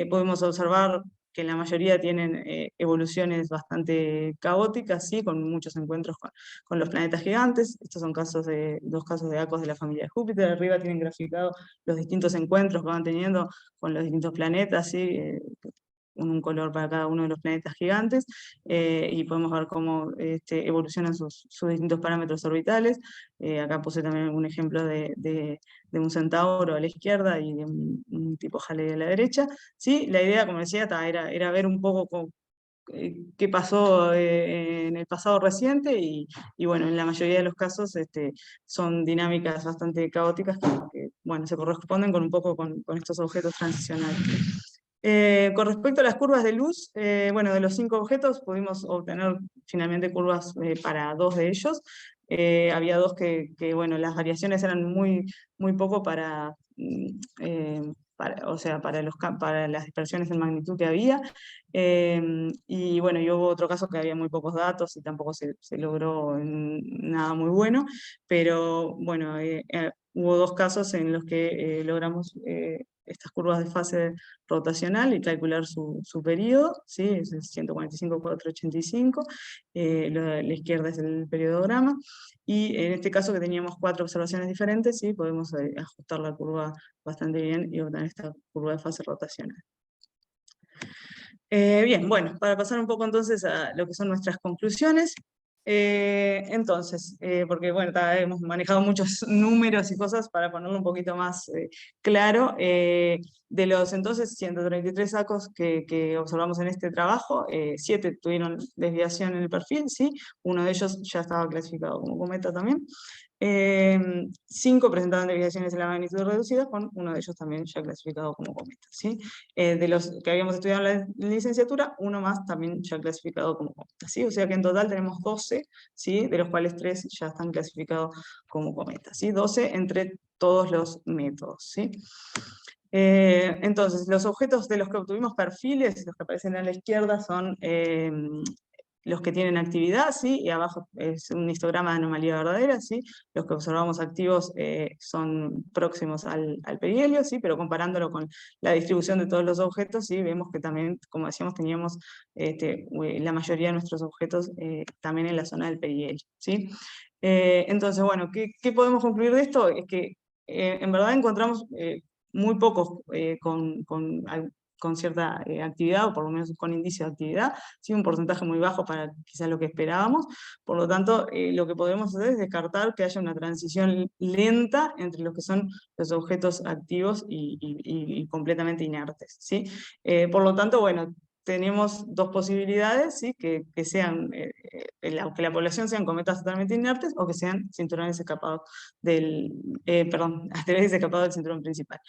Podemos observar que la mayoría tienen evoluciones bastante caóticas, ¿sí? Con muchos encuentros con los planetas gigantes. Estos son dos casos de ACOS de la familia de Júpiter. Arriba tienen graficado los distintos encuentros que van teniendo con los distintos planetas, ¿sí? Un color para cada uno de los planetas gigantes, y podemos ver cómo evolucionan sus distintos parámetros orbitales. Acá puse también un ejemplo de un centauro a la izquierda y de un tipo Halley a la derecha. ¿Sí? La idea, como decía, era ver un poco qué pasó en el pasado reciente, y bueno, en la mayoría de los casos son dinámicas bastante caóticas bueno, se corresponden con un poco con estos objetos transicionales. Con respecto a las curvas de luz, bueno, de los 5 objetos pudimos obtener finalmente curvas para 2 de ellos. Había 2 bueno, las variaciones eran muy poco o sea, para las dispersiones en magnitud que había. Y bueno, y hubo otro caso que había muy pocos datos y tampoco se logró nada muy bueno, pero bueno, hubo 2 casos en los que logramos estas curvas de fase rotacional y calcular su periodo, ¿sí? Es el 145,485, la izquierda es el periodograma, y en este caso que teníamos 4 observaciones diferentes, ¿sí? Podemos ajustar la curva bastante bien y obtener esta curva de fase rotacional. Bien, bueno, para pasar un poco entonces a lo que son nuestras conclusiones. Entonces, porque bueno, hemos manejado muchos números y cosas para ponerlo un poquito más claro. De los entonces 133 sacos que observamos en este trabajo, 7 tuvieron desviación en el perfil, ¿sí? Uno de ellos ya estaba clasificado como cometa también. 5 presentaban desviaciones en la magnitud reducida, con uno de ellos también ya clasificado como cometa, ¿sí? De los que habíamos estudiado en la licenciatura, uno más también ya clasificado como cometa, ¿sí? O sea que en total tenemos 12, ¿sí? De los cuales 3 ya están clasificados como cometas, ¿sí? 12 entre todos los métodos, ¿sí? Entonces, los objetos de los que obtuvimos perfiles, los que aparecen a la izquierda, son los que tienen actividad, ¿sí? Y abajo es un histograma de anomalía verdadera, ¿sí? Los que observamos activos son próximos al perihelio, ¿sí? Pero comparándolo con la distribución de todos los objetos, ¿sí? Vemos que también, como decíamos, teníamos la mayoría de nuestros objetos también en la zona del perihelio, ¿sí? Entonces, bueno, ¿qué podemos concluir de esto? Es que en verdad encontramos muy pocos con cierta actividad, o por lo menos con indicio de actividad, ¿sí? Un porcentaje muy bajo para quizás lo que esperábamos. Por lo tanto, lo que podemos hacer es descartar que haya una transición lenta entre lo que son los objetos activos y completamente inertes, ¿sí? Por lo tanto, bueno, tenemos 2 posibilidades, ¿sí? Que sean, que la población sean cometas totalmente inertes, o que sean cinturones escapados perdón, asteroides escapados del cinturón principal.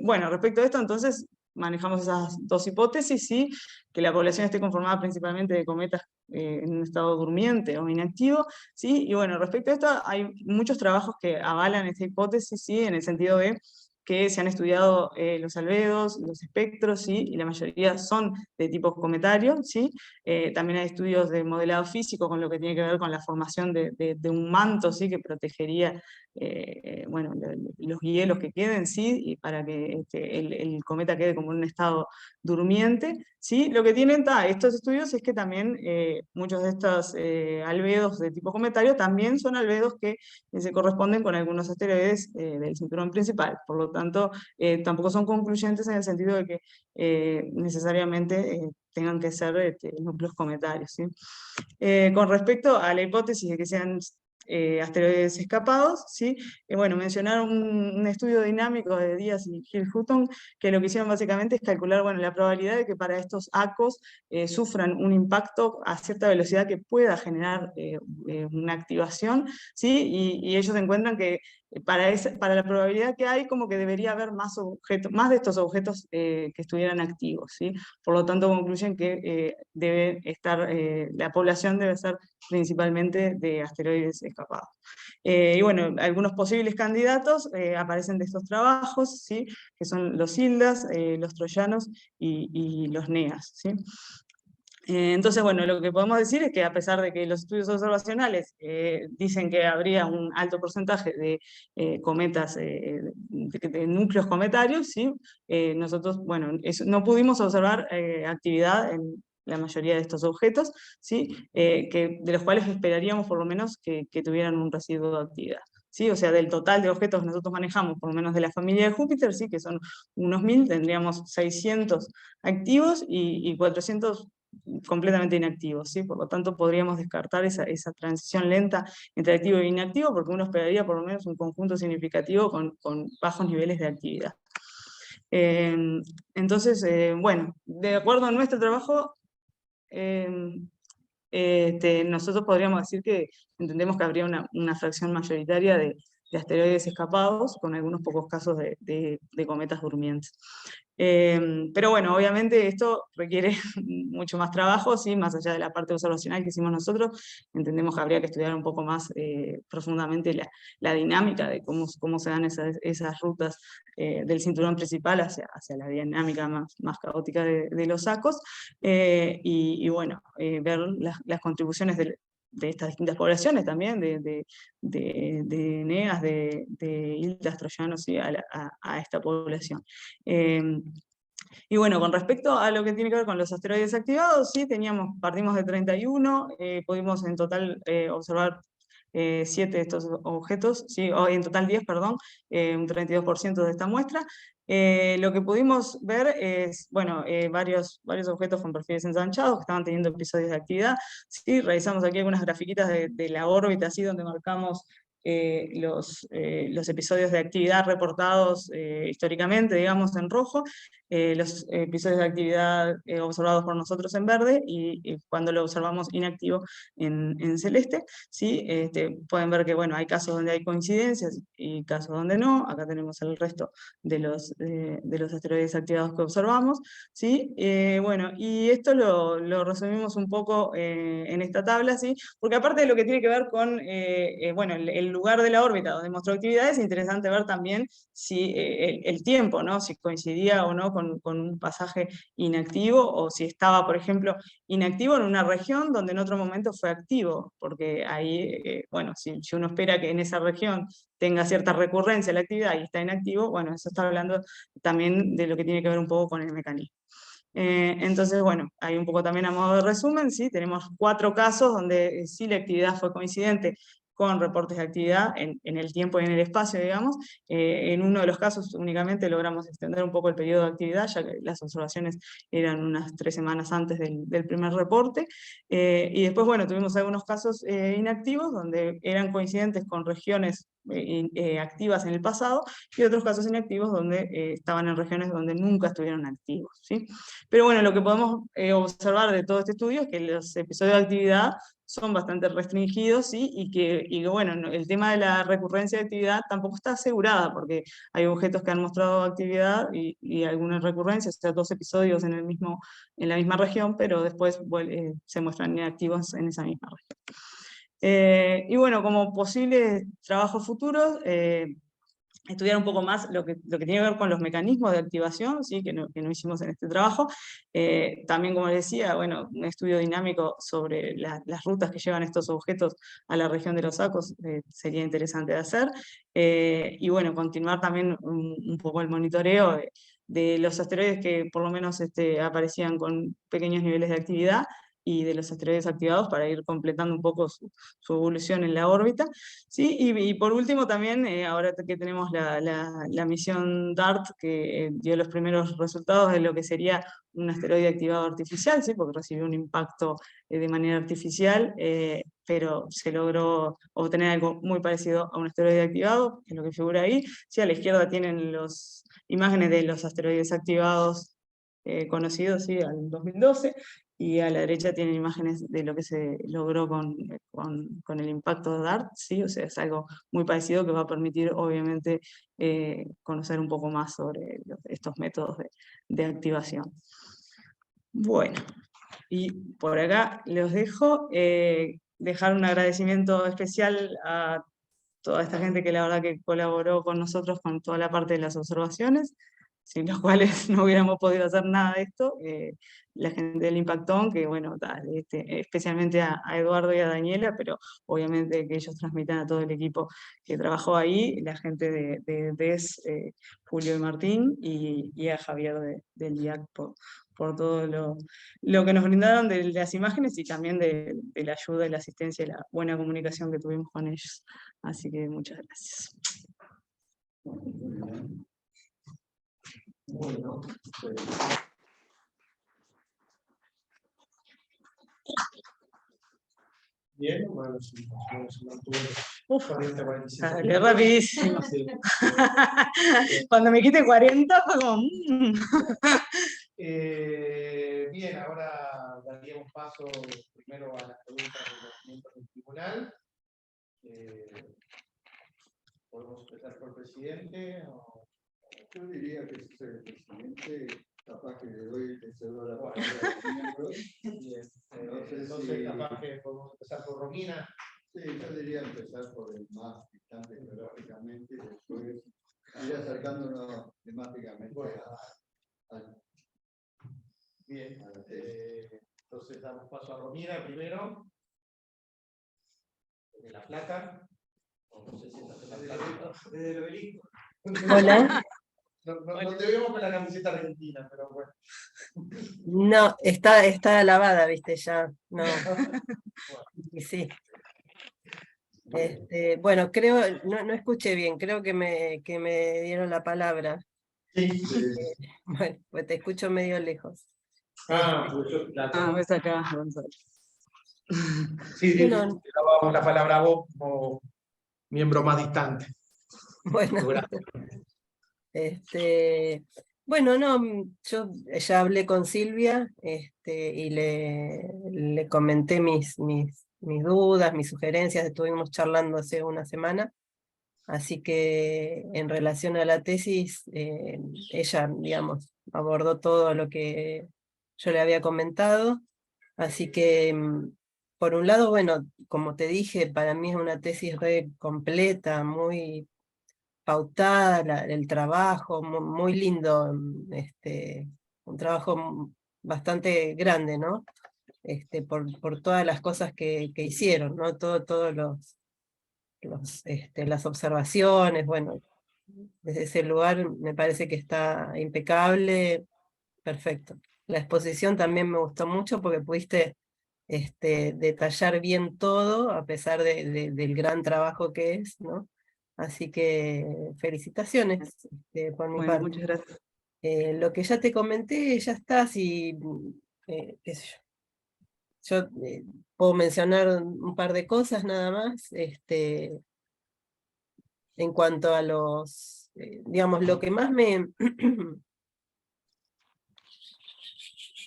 Bueno, respecto a esto, entonces, manejamos esas 2 hipótesis, ¿sí? Que la población esté conformada principalmente de cometas en un estado durmiente o inactivo, ¿sí? Y bueno, respecto a esto, hay muchos trabajos que avalan esta hipótesis, ¿sí? En el sentido de que se han estudiado los albedos, los espectros, ¿sí? Y la mayoría son de tipo cometario, ¿sí? También hay estudios de modelado físico con lo que tiene que ver con la formación de un manto, ¿sí? Que protegería bueno, los hielos que queden, ¿sí? Y para que el cometa quede como en un estado durmiente, ¿sí? Lo que tienen estos estudios es que también muchos de estos albedos de tipo cometario también son albedos que se corresponden con algunos asteroides del cinturón principal. Por lo tanto, tampoco son concluyentes en el sentido de que necesariamente tengan que ser núcleos cometarios, ¿sí? Con respecto a la hipótesis de que sean asteroides escapados, ¿sí? Bueno, mencionaron un estudio dinámico de Díaz y Hill Hutton, que lo que hicieron básicamente es calcular, bueno, la probabilidad de que para estos ACOs sufran un impacto a cierta velocidad que pueda generar una activación, ¿sí? Y ellos encuentran que para la probabilidad que hay, como que debería haber más objetos, más de estos objetos que estuvieran activos, ¿sí? Por lo tanto, concluyen que debe estar, la población debe ser principalmente de asteroides escapados. Y bueno, algunos posibles candidatos aparecen de estos trabajos, ¿sí? Que son los Hildas, los troyanos y los NEAs, ¿sí? Entonces, bueno, lo que podemos decir es que a pesar de que los estudios observacionales dicen que habría un alto porcentaje de cometas, de núcleos cometarios, ¿sí? Nosotros, bueno, no pudimos observar actividad en la mayoría de estos objetos, ¿sí? De los cuales esperaríamos por lo menos que tuvieran un residuo de actividad. ¿Sí? O sea, del total de objetos que nosotros manejamos, por lo menos de la familia de Júpiter, ¿sí? Que son unos 1000, tendríamos 600 activos y 400 completamente inactivos, ¿sí? Por lo tanto, podríamos descartar esa transición lenta entre activo e inactivo, porque uno esperaría por lo menos un conjunto significativo con bajos niveles de actividad. Eh, entonces, bueno, de acuerdo a nuestro trabajo, eh, nosotros podríamos decir que entendemos que habría una fracción mayoritaria de asteroides escapados, con algunos pocos casos de cometas durmientes. Pero bueno, obviamente esto requiere mucho más trabajo, ¿sí? Más allá de la parte observacional que hicimos nosotros, entendemos que habría que estudiar un poco más profundamente la dinámica de cómo se dan esas rutas del cinturón principal hacia la dinámica más caótica de los sacos, y bueno, ver las contribuciones de estas distintas poblaciones también, de NEAs, de Hildas troyanos, ¿sí? A esta población. Y bueno, con respecto a lo que tiene que ver con los asteroides activados, sí, partimos de 31, pudimos en total observar 7 de estos objetos, ¿sí? O en total 10, perdón, un 32% de esta muestra. Lo que pudimos ver es, bueno, varios objetos con perfiles ensanchados que estaban teniendo episodios de actividad. Sí, realizamos aquí algunas grafiquitas de la órbita, así donde marcamos los episodios de actividad reportados históricamente, digamos, en rojo, los episodios de actividad observados por nosotros en verde y cuando lo observamos inactivo en celeste, ¿sí? Pueden ver que, bueno, hay casos donde hay coincidencias y casos donde no. Acá tenemos el resto de los asteroides activados que observamos, ¿sí? Bueno, y esto lo resumimos un poco en esta tabla, ¿sí? Porque aparte de lo que tiene que ver con, bueno, el lugar de la órbita donde mostró actividad, es interesante ver también si el tiempo, ¿no? Si coincidía o no con un pasaje inactivo, o si estaba, por ejemplo, inactivo en una región donde en otro momento fue activo, porque ahí, bueno, si uno espera que en esa región tenga cierta recurrencia la actividad y está inactivo, bueno, eso está hablando también de lo que tiene que ver un poco con el mecanismo. Entonces, bueno, hay un poco también a modo de resumen, ¿sí? Tenemos 4 casos donde sí la actividad fue coincidente con reportes de actividad en el tiempo y en el espacio, digamos. En uno de los casos únicamente logramos extender un poco el periodo de actividad, ya que las observaciones eran unas 3 semanas antes del primer reporte. Y después, bueno, tuvimos algunos casos inactivos, donde eran coincidentes con regiones activas en el pasado, y otros casos inactivos donde estaban en regiones donde nunca estuvieron activos, ¿sí? Pero bueno, lo que podemos observar de todo este estudio es que los episodios de actividad son bastante restringidos, ¿sí? Y que bueno, el tema de la recurrencia de actividad tampoco está asegurada, porque hay objetos que han mostrado actividad y algunas recurrencias, o sea, 2 episodios en la misma región, pero después se muestran inactivos en esa misma región. Y bueno, como posibles trabajos futuros, estudiar un poco más lo que tiene que ver con los mecanismos de activación, ¿sí? Que no hicimos en este trabajo. También, como les decía, bueno, un estudio dinámico sobre las rutas que llevan estos objetos a la región de los Sacos sería interesante de hacer. Y bueno, continuar también un poco el monitoreo de los asteroides que por lo menos aparecían con pequeños niveles de actividad, y de los asteroides activados para ir completando un poco su evolución en la órbita. ¿Sí? Y por último también, ahora que tenemos la misión DART, que dio los primeros resultados de lo que sería un asteroide activado artificial, ¿sí? Porque recibió un impacto de manera artificial, pero se logró obtener algo muy parecido a un asteroide activado, que es lo que figura ahí. ¿Sí? A la izquierda tienen las imágenes de los asteroides activados conocidos, ¿sí? Al 2012, y a la derecha tienen imágenes de lo que se logró con el impacto de DART, ¿sí? O sea, es algo muy parecido que va a permitir, obviamente, conocer un poco más sobre estos métodos de activación. Bueno, y por acá los dejo. Dejar un agradecimiento especial a toda esta gente que la verdad que colaboró con nosotros con toda la parte de las observaciones, sin los cuales no hubiéramos podido hacer nada de esto. La gente del Impactón, que bueno, especialmente a Eduardo y a Daniela, pero obviamente que ellos transmitan a todo el equipo que trabajó ahí, la gente de DES, Julio y Martín, y a Javier del IAC por todo lo que nos brindaron de las imágenes, y también de la ayuda y la asistencia y la buena comunicación que tuvimos con ellos. Así que muchas gracias. Bueno, pues, bien, bueno, se mantuvo 40, 45 Sale minutos. rapidísimo. Sí. Cuando me quite 40 fue como... Bien, ahora daríamos paso primero a las preguntas de los miembros del tribunal. ¿Podemos empezar por el presidente? Yo diría que si soy el presidente, capaz que le cedo la palabra a los miembros. Bien. No sé Entonces, si- capaz que podemos empezar por Romina. Sí, yo diría empezar por el más distante geográficamente y después ir acercándonos temáticamente Bueno. al... Bien, entonces damos paso a Romina primero. De La Plata. No sé si estás en La Plata. Desde el obelisco. Hola. No te vemos con la camiseta argentina, pero bueno. No, está lavada, viste, ya. No. Y sí. Bueno, creo, no escuché bien, creo que me dieron la palabra. Sí. Bueno, pues te escucho medio lejos. Pues yo, ves acá, Gonzalo. sí, Bueno, te damos la palabra a vos como miembro más distante. bueno. Bueno, no, yo ya hablé con Silvia y le comenté mis dudas, mis sugerencias, estuvimos charlando hace una semana, así que en relación a la tesis, ella, digamos, abordó todo lo que yo le había comentado, así que, por un lado, bueno, como te dije, para mí es una tesis re completa, muy pautada, el trabajo, muy lindo, un trabajo bastante grande, ¿no? Por todas las cosas que hicieron, ¿no? Todos las observaciones, bueno, desde ese lugar me parece que está impecable, perfecto. La exposición también me gustó mucho porque pudiste detallar bien todo, a pesar del gran trabajo que es, ¿no? Así que felicitaciones por mi Bueno, parte. muchas gracias. Lo que ya te comenté, ya está, si, qué sé yo. Yo puedo mencionar un par de cosas nada más, en cuanto a los, digamos, lo que más me,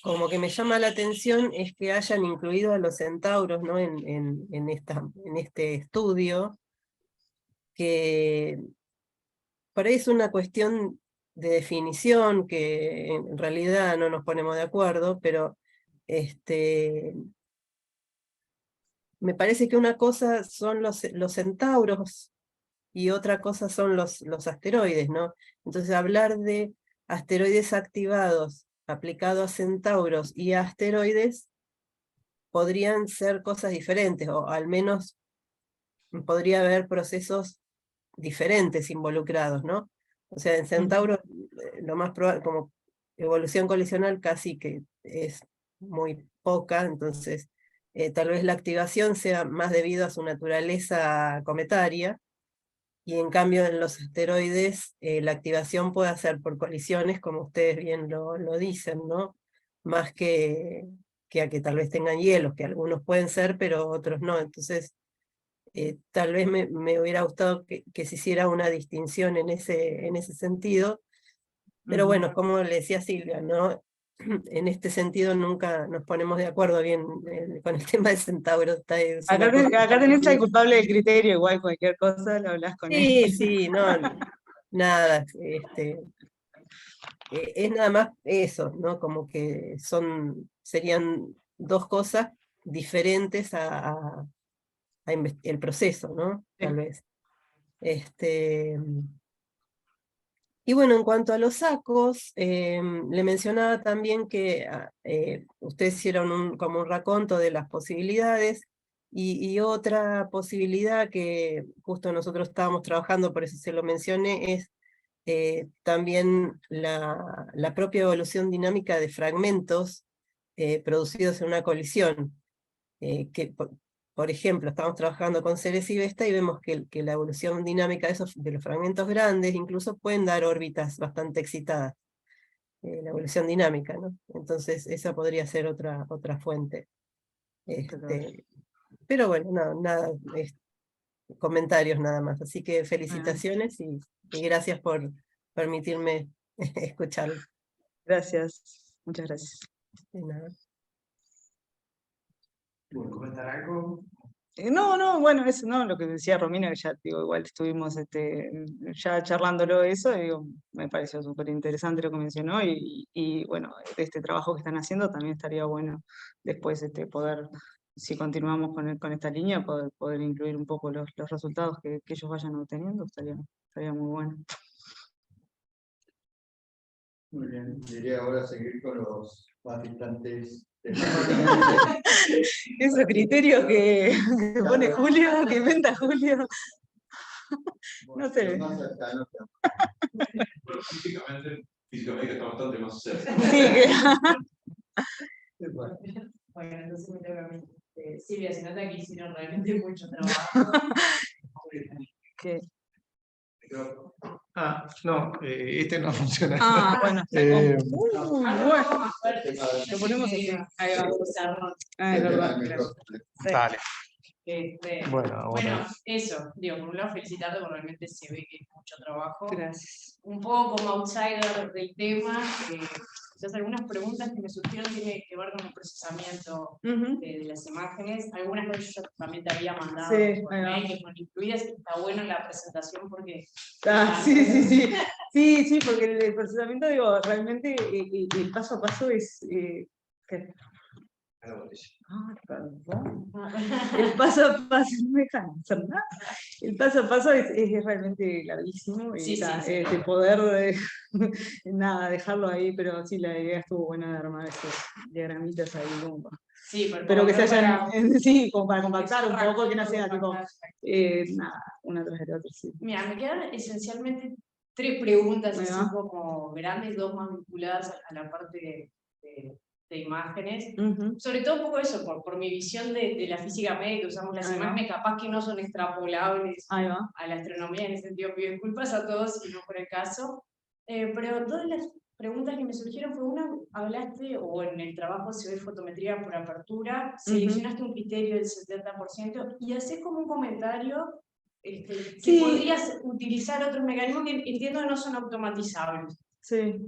como que me llama la atención es que hayan incluido a los centauros, ¿no? en este estudio, que por ahí es una cuestión de definición, que en realidad no nos ponemos de acuerdo, pero me parece que una cosa son los centauros, y otra cosa son los asteroides, ¿no? Entonces hablar de asteroides activados aplicado a centauros y a asteroides podrían ser cosas diferentes, o al menos podría haber procesos diferentes involucrados, ¿no? O sea, en centauros lo más probable, como evolución colisional casi que es muy poca, entonces tal vez la activación sea más debido a su naturaleza cometaria, y en cambio en los asteroides la activación puede ser por colisiones, como ustedes bien lo dicen, ¿no? Más que a que tal vez tengan hielos, que algunos pueden ser, pero otros no. Entonces, tal vez me hubiera gustado que se hiciera una distinción en ese sentido, pero bueno, como le decía Silvia, ¿no? En este sentido nunca nos ponemos de acuerdo bien con el tema de Centauro. Es una cosa Acá tenés al culpable del criterio, igual cualquier cosa lo hablas con él. Sí, sí, no, nada, es nada más eso, ¿no? Como que serían dos cosas diferentes a el proceso, ¿no? Tal vez. Y bueno, en cuanto a los sacos, le mencionaba también que ustedes hicieron como un raconto de las posibilidades, y otra posibilidad que justo nosotros estábamos trabajando, por eso se lo mencioné, es también la propia evolución dinámica de fragmentos producidos en una colisión, que por ejemplo, estamos trabajando con Ceres y Vesta y vemos que la evolución dinámica de los fragmentos grandes incluso pueden dar órbitas bastante excitadas, la evolución dinámica, ¿no? Entonces esa podría ser otra fuente. Pero bueno, nada, comentarios nada más. Así que felicitaciones y gracias por permitirme escucharlo. Gracias, muchas gracias. De nada. ¿Comentar algo? No, bueno, eso no, lo que decía Romina, que ya digo, igual estuvimos ya charlándolo eso, y digo, me pareció súper interesante lo que mencionó, y bueno, este trabajo que están haciendo también estaría bueno después poder, si continuamos con esta línea, poder incluir un poco los resultados que ellos vayan obteniendo, estaría muy bueno. Muy bien, diría ahora seguir con los participantes. Esos criterios que pone Julio, que inventa Julio. No sé. Más cercano, Físicamente está bastante más cerca. Sí, Bueno, entonces me toca a mí. Silvia, se nota que hicieron realmente mucho trabajo. ¿Qué? No, este no funciona. Bueno, bueno. Lo ponemos así. Ahí va, Pizarrón. Es verdad. Dale. Bueno, eso, digo, por un lado felicitarte porque realmente se ve que es mucho trabajo. Gracias. Un poco como outsider del tema, quizás algunas preguntas que me surgieron tienen que ver con el procesamiento de las imágenes. Algunas de ellas yo también te había mandado por mail, que fueron incluidas, y está bueno en la presentación porque... Sí, porque el procesamiento, digo, realmente el paso a paso es... perdón. El paso a paso, no me dejan hacer nada. El paso a paso es realmente larguísimo, y de poder nada, dejarlo ahí, pero sí, la idea estuvo buena de armar esos diagramitas ahí como pero que se hayan, como para compactar un poco, que no sea tipo nada, una tras de otra. Sí. Mira, me quedan esencialmente 3 preguntas así como grandes, 2 más vinculadas a la parte de imágenes, sobre todo un poco eso, por mi visión de la física médica, usamos las imágenes, capaz que no son extrapolables a la astronomía, en ese sentido pido disculpas a todos si no fuera el caso, pero todas las preguntas que me surgieron fue una, hablaste, o en el trabajo se ve fotometría por apertura, seleccionaste un criterio del 70%, y haces como un comentario que podrías utilizar otros mecanismos que entiendo que no son automatizables.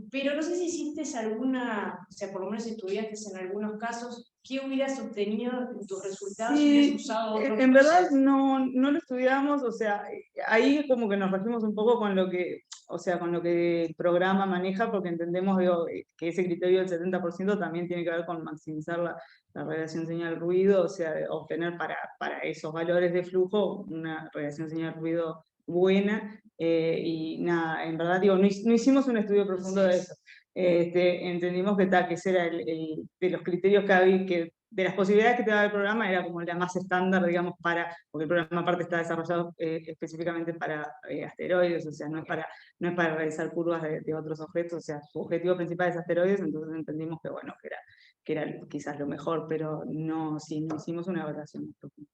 Pero no sé si hiciste alguna, o sea, por lo menos estudiaste en algunos casos, ¿qué hubieras obtenido en tus resultados si hubieras usado otros en verdad procesos? no lo estudiamos, o sea, ahí como que nos regimos un poco con lo que, o sea, con lo que el programa maneja, porque entendemos, digo, que ese criterio del 70% también tiene que ver con maximizar la radiación señal-ruido, o sea, obtener para esos valores de flujo una radiación señal-ruido buena, y nada, en verdad, digo, no hicimos un estudio profundo de eso. Entendimos que ese era de los criterios que había, de las posibilidades que te daba el programa, era como la más estándar, digamos, porque el programa aparte está desarrollado específicamente para asteroides, o sea, no es para realizar curvas de otros objetos, o sea, su objetivo principal es asteroides, entonces entendimos que, bueno, que era quizás lo mejor, pero no hicimos una evaluación profunda.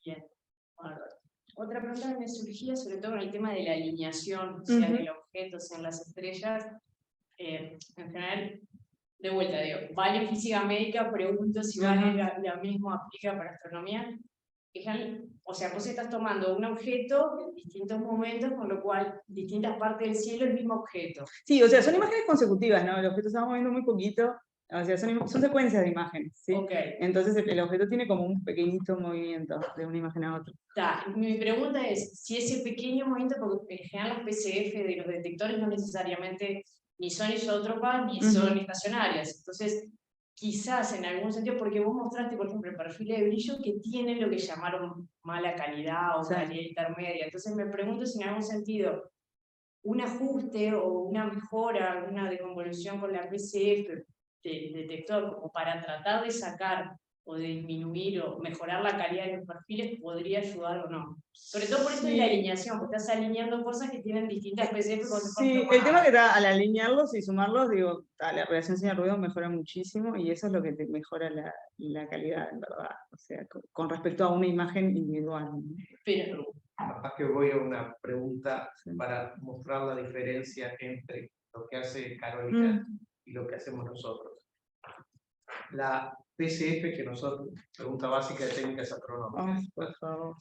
Bien. Bueno, otra pregunta que me surgía, sobre todo con el tema de la alineación, sea del objeto, sean las estrellas, en general, de vuelta, digo, vale física médica, pregunto si vale la misma aplica para astronomía. O sea, vos estás tomando un objeto en distintos momentos, con lo cual distintas partes del cielo el mismo objeto. Sí, o sea, son imágenes consecutivas, ¿no? El objeto se va moviendo muy poquito, o sea, son secuencias de imágenes, ¿sí? Okay. Entonces el objeto tiene como un pequeñito movimiento de una imagen a otra. Mi pregunta es, si ese pequeño movimiento, porque en general los PCF de los detectores no necesariamente ni son isótropas ni son estacionarias, entonces quizás en algún sentido, porque vos mostraste, por ejemplo, el perfil de brillo que tienen lo que llamaron mala calidad o calidad intermedia, entonces me pregunto si en algún sentido un ajuste o una mejora, una deconvolución con la PCF del detector, como para tratar de sacar o de disminuir o mejorar la calidad de los perfiles, podría ayudar o no. Sobre todo por esto de la alineación, porque estás alineando cosas que tienen distintas PCF. Sí, el tema que da al alinearlos y sumarlos, digo, la relación señal-ruido mejora muchísimo y eso es lo que te mejora la calidad, en verdad, o sea, con respecto a una imagen individual. Pero capaz que voy a una pregunta para mostrar la diferencia entre lo que hace Carolina y lo que hacemos nosotros. La PCF que nosotros, pregunta básica de técnicas astronómicas, por favor.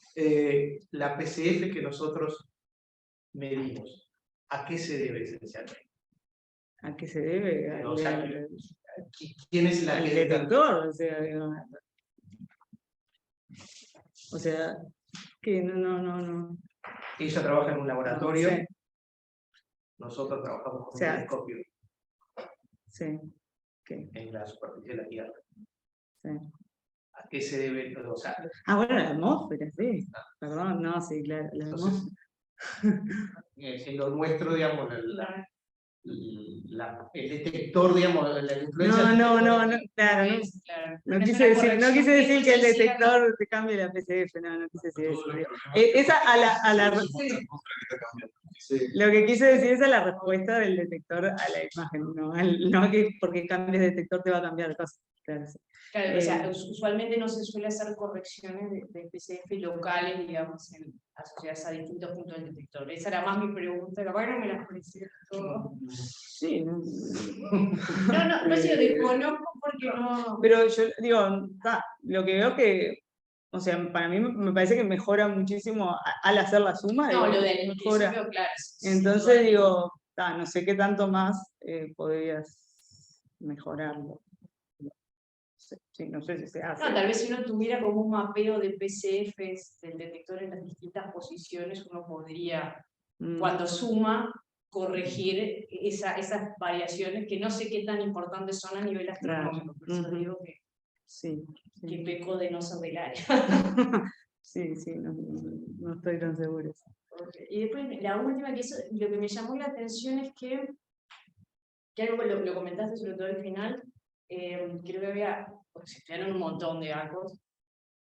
La PCF que nosotros medimos, ¿a qué se debe esencialmente? ¿A qué se debe? O sea, ¿quién es la el detector? O sea, que no. Ella trabaja en un laboratorio, Sí. Nosotros trabajamos con un telescopio. Sí. En la superficie de la Tierra. Sí. ¿A qué se debe? O sea, bueno, la atmósfera, sí. Perdón, no, sí, claro. La entonces, en lo nuestro, digamos, el detector, digamos, la influencia. No, claro. No quise decir que el detector te cambie la PCF, no quise decir eso. Lo que quise decir es a la respuesta del detector a la imagen, no que porque cambies de detector te va a cambiar cosas. Claro, sí. Claro, o sea, usualmente no se suele hacer correcciones de PCF locales, digamos, asociadas a distintos puntos del detector. Esa era más mi pregunta, capaz que no me las parecía todo. Sí. No sé, desconozco porque no. Pero yo digo, lo que veo que, o sea, para mí me parece que mejora muchísimo al hacer la suma. No, digo, lo del mejora. Claro. Entonces digo, no sé qué tanto más podrías mejorarlo. Sí, no sé si se hace. No, tal vez si uno tuviera como un mapeo de PCFs del detector en las distintas posiciones, uno podría, cuando suma, corregir esas variaciones que no sé qué tan importantes son a nivel astronómico. Por eso digo que peco de no saber el área. Sí, no estoy tan segura. Okay. Y después, la última, lo que me llamó la atención es que algo lo comentaste sobre todo al final, creo que se estudiaron un montón de arcos,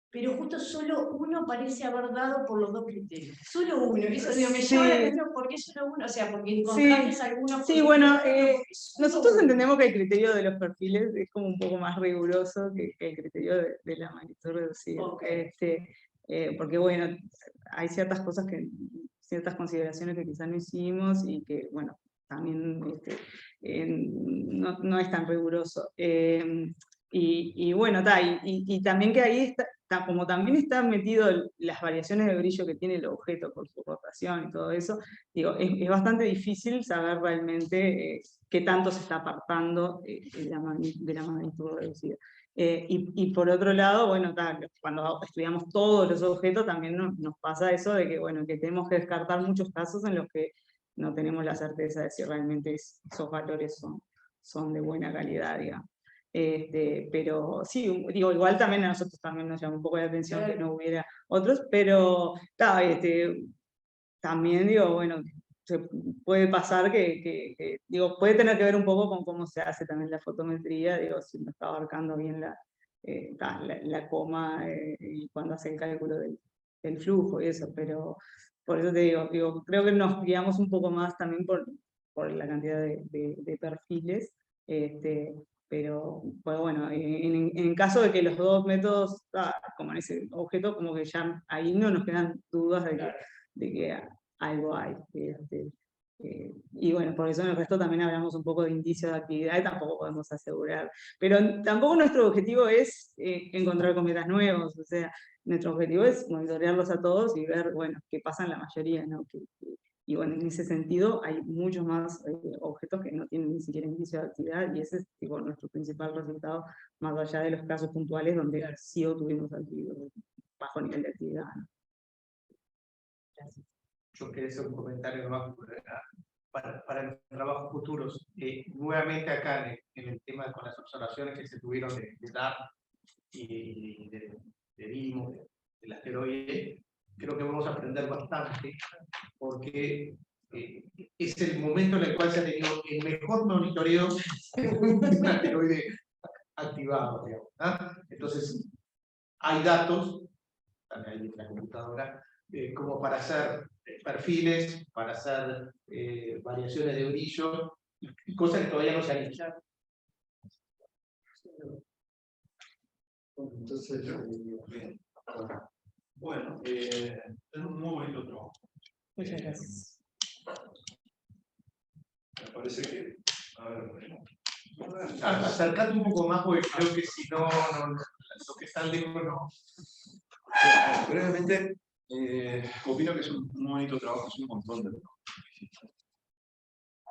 pero justo solo uno parece haber dado por los dos criterios. Solo uno. Eso me llama la atención, ¿por qué solo uno? O sea, porque encontraste algunos. Sí, bueno, nosotros entendemos que el criterio de los perfiles es como un poco más riguroso que el criterio de la magnitud reducida. Okay. Porque bueno, hay ciertas consideraciones que quizás no hicimos y que, bueno, también no es tan riguroso. Y bueno, y también que ahí como también están metido las variaciones de brillo que tiene el objeto por su rotación y todo eso, digo, es bastante difícil saber realmente qué tanto se está apartando de la magnitud reducida. Y por otro lado, bueno, cuando estudiamos todos los objetos también nos pasa eso de que, bueno, que tenemos que descartar muchos casos en los que no tenemos la certeza de si realmente esos valores son de buena calidad, digamos. Pero sí, digo, igual también a nosotros también nos llama un poco la atención que no hubiera otros, pero también digo, bueno, se puede pasar digo, puede tener que ver un poco con cómo se hace también la fotometría, digo, si no está abarcando bien la coma y cuando hace el cálculo del flujo y eso, pero por eso te digo, creo que nos guiamos un poco más también por la cantidad de perfiles, pero bueno, en caso de que los dos métodos, como en ese objeto, como que ya ahí no nos quedan dudas de que algo hay. Y bueno, por eso en el resto también hablamos un poco de indicios de actividad y tampoco podemos asegurar. Pero tampoco nuestro objetivo es encontrar cometas nuevos, o sea, nuestro objetivo es monitorearlos a todos y ver, bueno, qué pasa en la mayoría, ¿no? Y bueno, en ese sentido hay muchos más objetos que no tienen ni siquiera indicio de actividad y ese es tipo, nuestro principal resultado, más allá de los casos puntuales donde sí obtuvimos bajo nivel de actividad, ¿no? Gracias. Yo quería hacer un comentario más para los trabajos futuros. Nuevamente acá en el tema con las observaciones que se tuvieron de DART y de DIMO, del asteroide, creo que vamos a aprender bastante, porque es el momento en el cual se ha tenido el mejor monitoreo de un asteroide activado, digamos, ¿ah? Entonces, hay datos, están ahí en la computadora, como para hacer perfiles, para hacer variaciones de brillo, y cosas que todavía no se han hecho. Entonces, bien. Bueno, es un muy bonito trabajo. Muchas gracias. Me parece que, a ver, bueno, Acercate un poco más, porque creo que si no, los que están lejos no. brevemente, opino que es un muy bonito trabajo, es un montón de trabajo.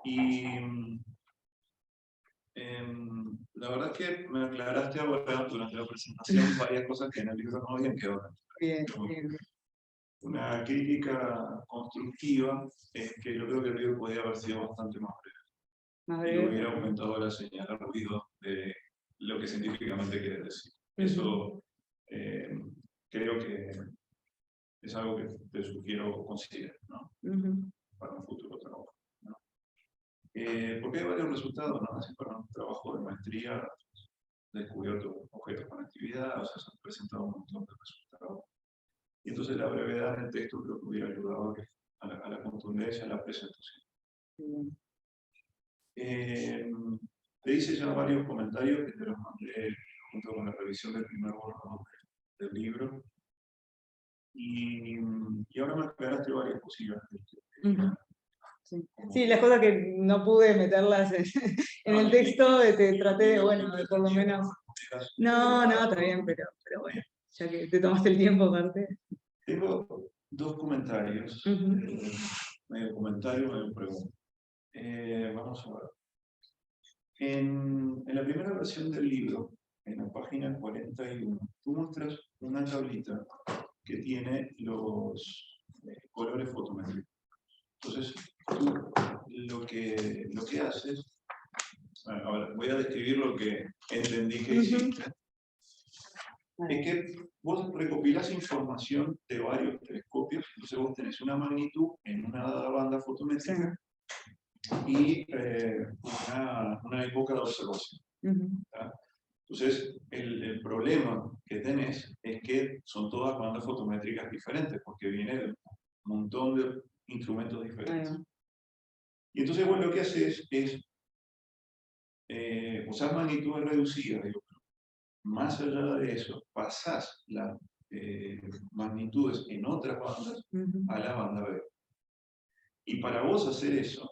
Y la verdad es que me aclaraste ahora durante la presentación varias cosas que en el libro no habían quedado. Bien, bien. Una crítica constructiva es que yo creo que el libro podría haber sido bastante más breve. Más Y breve. hubiera aumentado la señal de ruido de lo que científicamente quiere decir. Eso creo que es algo que te sugiero considerar, ¿no? Para un futuro trabajo, ¿no? Porque hay varios resultados, ¿no? Así para un trabajo de maestría, descubierto objetos con actividad, o sea, se han presentado un montón de resultados. Y entonces la brevedad del texto creo que hubiera ayudado a la contundencia de la presentación. Te hice ya varios comentarios que te los mandé junto con la revisión del primer borrador del libro. Y ahora me aclaraste varias cosillas. Sí, las cosas que no pude meterlas en el texto, te traté de, bueno, de por lo menos... No, está bien, pero bueno, ya que te tomaste el tiempo aparte. Tengo dos comentarios, medio comentario, medio pregunta. Vamos a ver. En la primera versión del libro, en la página 41, tú muestras una tablita que tiene los colores fotométricos. Entonces, tú lo que haces, ahora voy a describir lo que entendí que hiciste, es que vos recopilás información de varios telescopios, entonces vos tenés una magnitud en una banda fotométrica y una época de observación. Entonces, el problema que tenés es que son todas bandas fotométricas diferentes, porque viene de un montón de instrumentos diferentes. Y entonces, bueno, lo que haces es usar magnitudes reducidas, digo, más allá de eso, pasás las magnitudes en otras bandas a la banda B. Y para vos hacer eso,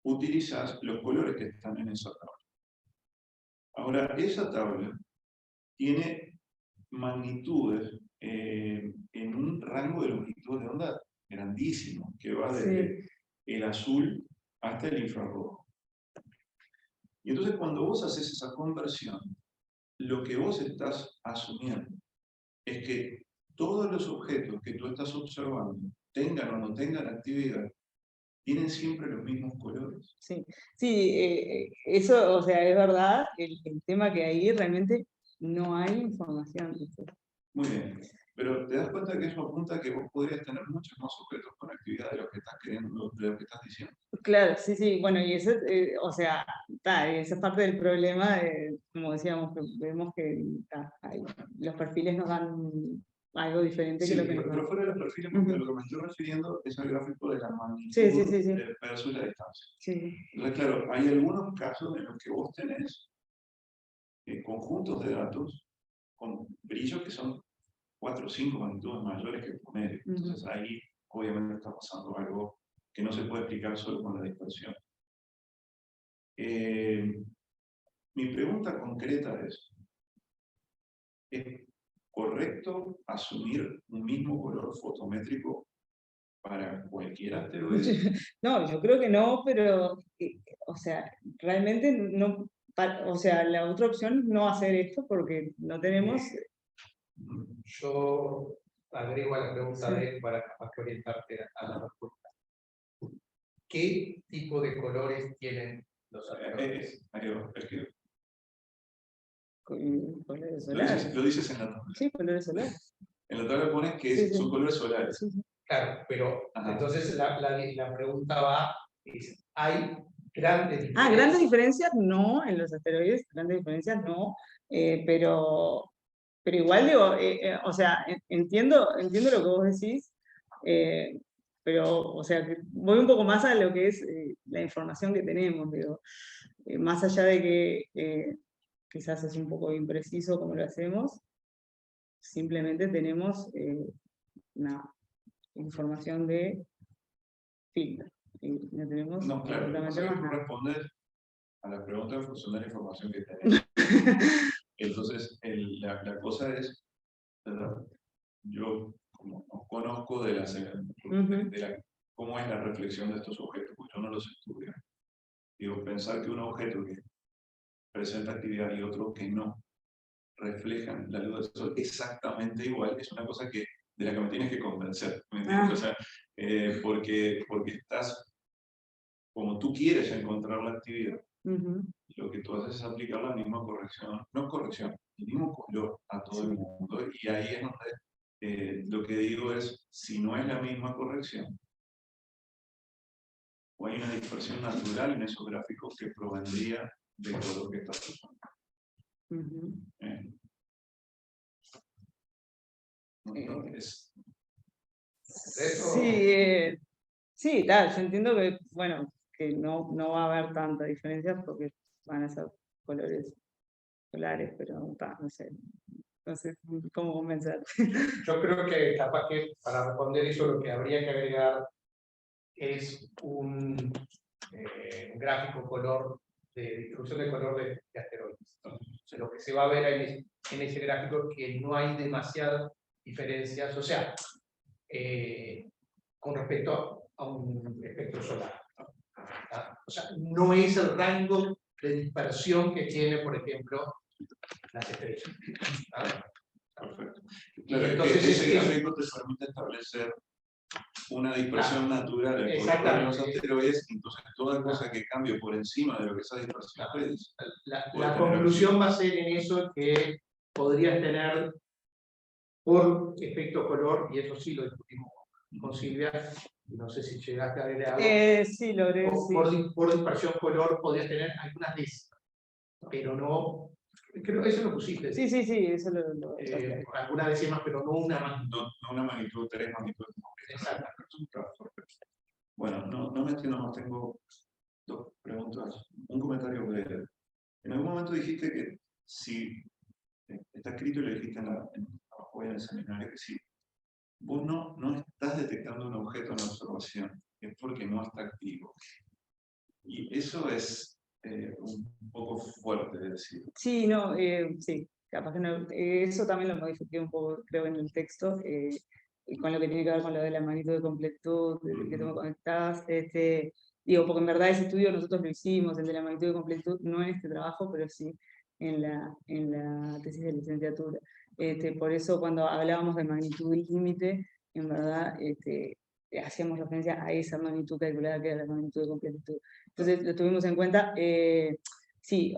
utilizás los colores que están en esa tabla. Ahora, esa tabla tiene magnitudes en un rango de longitud de onda grandísimo, que va desde el azul hasta el infrarrojo. Y entonces cuando vos haces esa conversión, lo que vos estás asumiendo es que todos los objetos que tú estás observando, tengan o no tengan actividad, tienen siempre los mismos colores. Sí, eso, o sea, es verdad, el tema que ahí realmente no hay información. Muy bien, pero te das cuenta que eso apunta a que vos podrías tener muchos más objetos con actividad de los que que estás queriendo, de lo que estás diciendo. Claro, sí, sí, bueno, y eso, o sea, esa es parte del problema, como decíamos, que vemos que los perfiles nos dan algo diferente Sí, que lo que nos pero dan. fuera de los perfiles, porque lo que me estoy refiriendo es al gráfico de la magnitud Sí, sí, sí, sí. versus la distancia. Sí. Entonces, claro, hay algunos casos en los que vos tenés conjuntos de datos con brillos que son 4 o 5 magnitudes mayores que el promedio. Entonces ahí obviamente está pasando algo que no se puede explicar solo con la dispersión. Mi pregunta concreta ¿es correcto asumir un mismo color fotométrico para cualquier asteroide? No, yo creo que no, pero, o sea, realmente no, o sea, la otra opción es no hacer esto porque no tenemos... Yo agrego a la pregunta Sí. de él para capaz que orientarte a la respuesta. ¿Qué tipo de colores tienen los asteroides? Colores solares. Lo dices en la tabla. Sí, colores solares. En la tabla pones que Sí, sí. son colores solares. Sí, sí. Claro, pero Ajá. entonces la pregunta va, ¿hay grandes diferencias? Grandes diferencias no, en los asteroides, grandes diferencias no, pero igual digo, o sea, entiendo lo que vos decís, pero, o sea, voy un poco más a lo que es la información que tenemos, digo, más allá de que quizás es un poco impreciso como lo hacemos, simplemente tenemos una información de filtro. Y no tenemos No, claro, lo que pasa es que tú respondes a la pregunta en función de la información que tenés. Entonces, la cosa es, ¿verdad? Yo como no conozco de cómo es la reflexión de estos objetos, porque yo no los estudio. Digo, pensar que un objeto que presenta actividad y otro que no reflejan la luz del sol exactamente igual, es una cosa de la que me tienes que convencer, ¿me entiendes? O sea, porque estás, como tú quieres encontrar la actividad, lo que tú haces es aplicar la misma corrección, no corrección, el mismo color a todo el mundo, y ahí es donde lo que digo es, si no es la misma corrección, o hay una dispersión natural en esos gráficos que provendría del color que estás usando. Sí, tal, yo entiendo que, bueno, que no va a haber tanta diferencia porque van a ser colores solares, pero no sé cómo convencer. Yo creo que capaz que para responder eso lo que habría que agregar es un gráfico color de distribución de color de asteroides. Entonces, lo que se va a ver en ese gráfico es que no hay demasiadas diferencias, o sea, con respecto a un espectro solar. O sea, no es el rango de dispersión que tiene, por ejemplo, las estrellas. Perfecto. Claro, entonces ese gráfico te permite establecer una dispersión natural en los asteroides, entonces toda cosa que cambie por encima de lo que esa dispersión es. La conclusión va a ser en eso que podrías tener por efecto color, y eso sí lo discutimos con Silvia, no sé si llegaste a ver algo. Sí, logré. Por dispersión color podrías tener algunas décimas, pero no, creo que eso lo pusiste. Sí, eso lo algunas décimas, pero no una magnitud. No una magnitud, 3 magnitudes. Exacto. Bueno, no me entiendo más, tengo 2 preguntas. Un comentario breve. En algún momento dijiste que si está escrito y lo dijiste abajo en el seminario, que si vos no estás detectando un objeto en observación, es porque no está activo. Y eso es un poco fuerte de decir. Sí, sí, capaz que no. Eso también lo modifiqué un poco, creo, en el texto, con lo que tiene que ver con lo de la magnitud de completud, que tú me conectás. Digo, porque en verdad ese estudio nosotros lo hicimos, el de la magnitud de completud, no en este trabajo, pero sí en la tesis de licenciatura. Por eso cuando hablábamos de magnitud límite, en verdad hacíamos referencia a esa magnitud calculada que era la magnitud de completud. Entonces lo tuvimos en cuenta. Sí,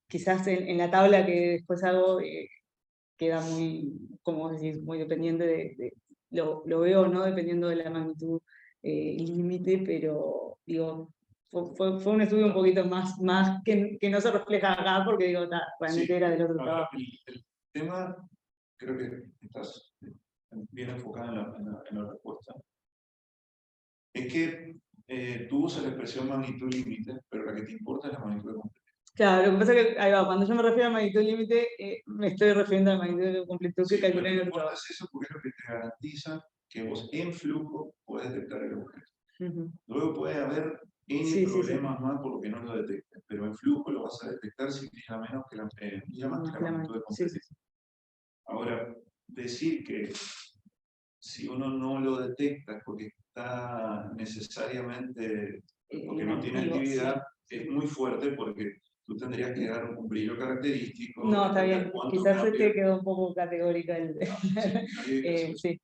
quizás en la tabla que después hago queda muy, como decís, muy dependiente lo veo, ¿no? Dependiendo de la magnitud límite, pero digo, fue un estudio un poquito más que no se refleja acá, porque digo, realmente Sí. era del otro No, trabajo. el tema, creo que estás bien enfocada en la respuesta, es que tú usas la expresión magnitud límite, pero la que te importa es la magnitud de completud. Claro, lo que pasa es que, ahí va, cuando yo me refiero a magnitud límite, me estoy refiriendo a magnitud de completud que calculé en el trabajo. trabajo. Eso porque es lo que te garantiza que vos en flujo podés detectar el objeto. Luego puede haber N problemas más por lo que no lo detectes, pero en flujo lo vas a detectar si brilla menos que la magnitud de completud. Ahora, decir que si uno no lo detecta porque está necesariamente, porque no tiene actividad, es muy fuerte porque tú tendrías que dar un brillo característico. No, está bien, quizás quedó un poco categórica el... sí.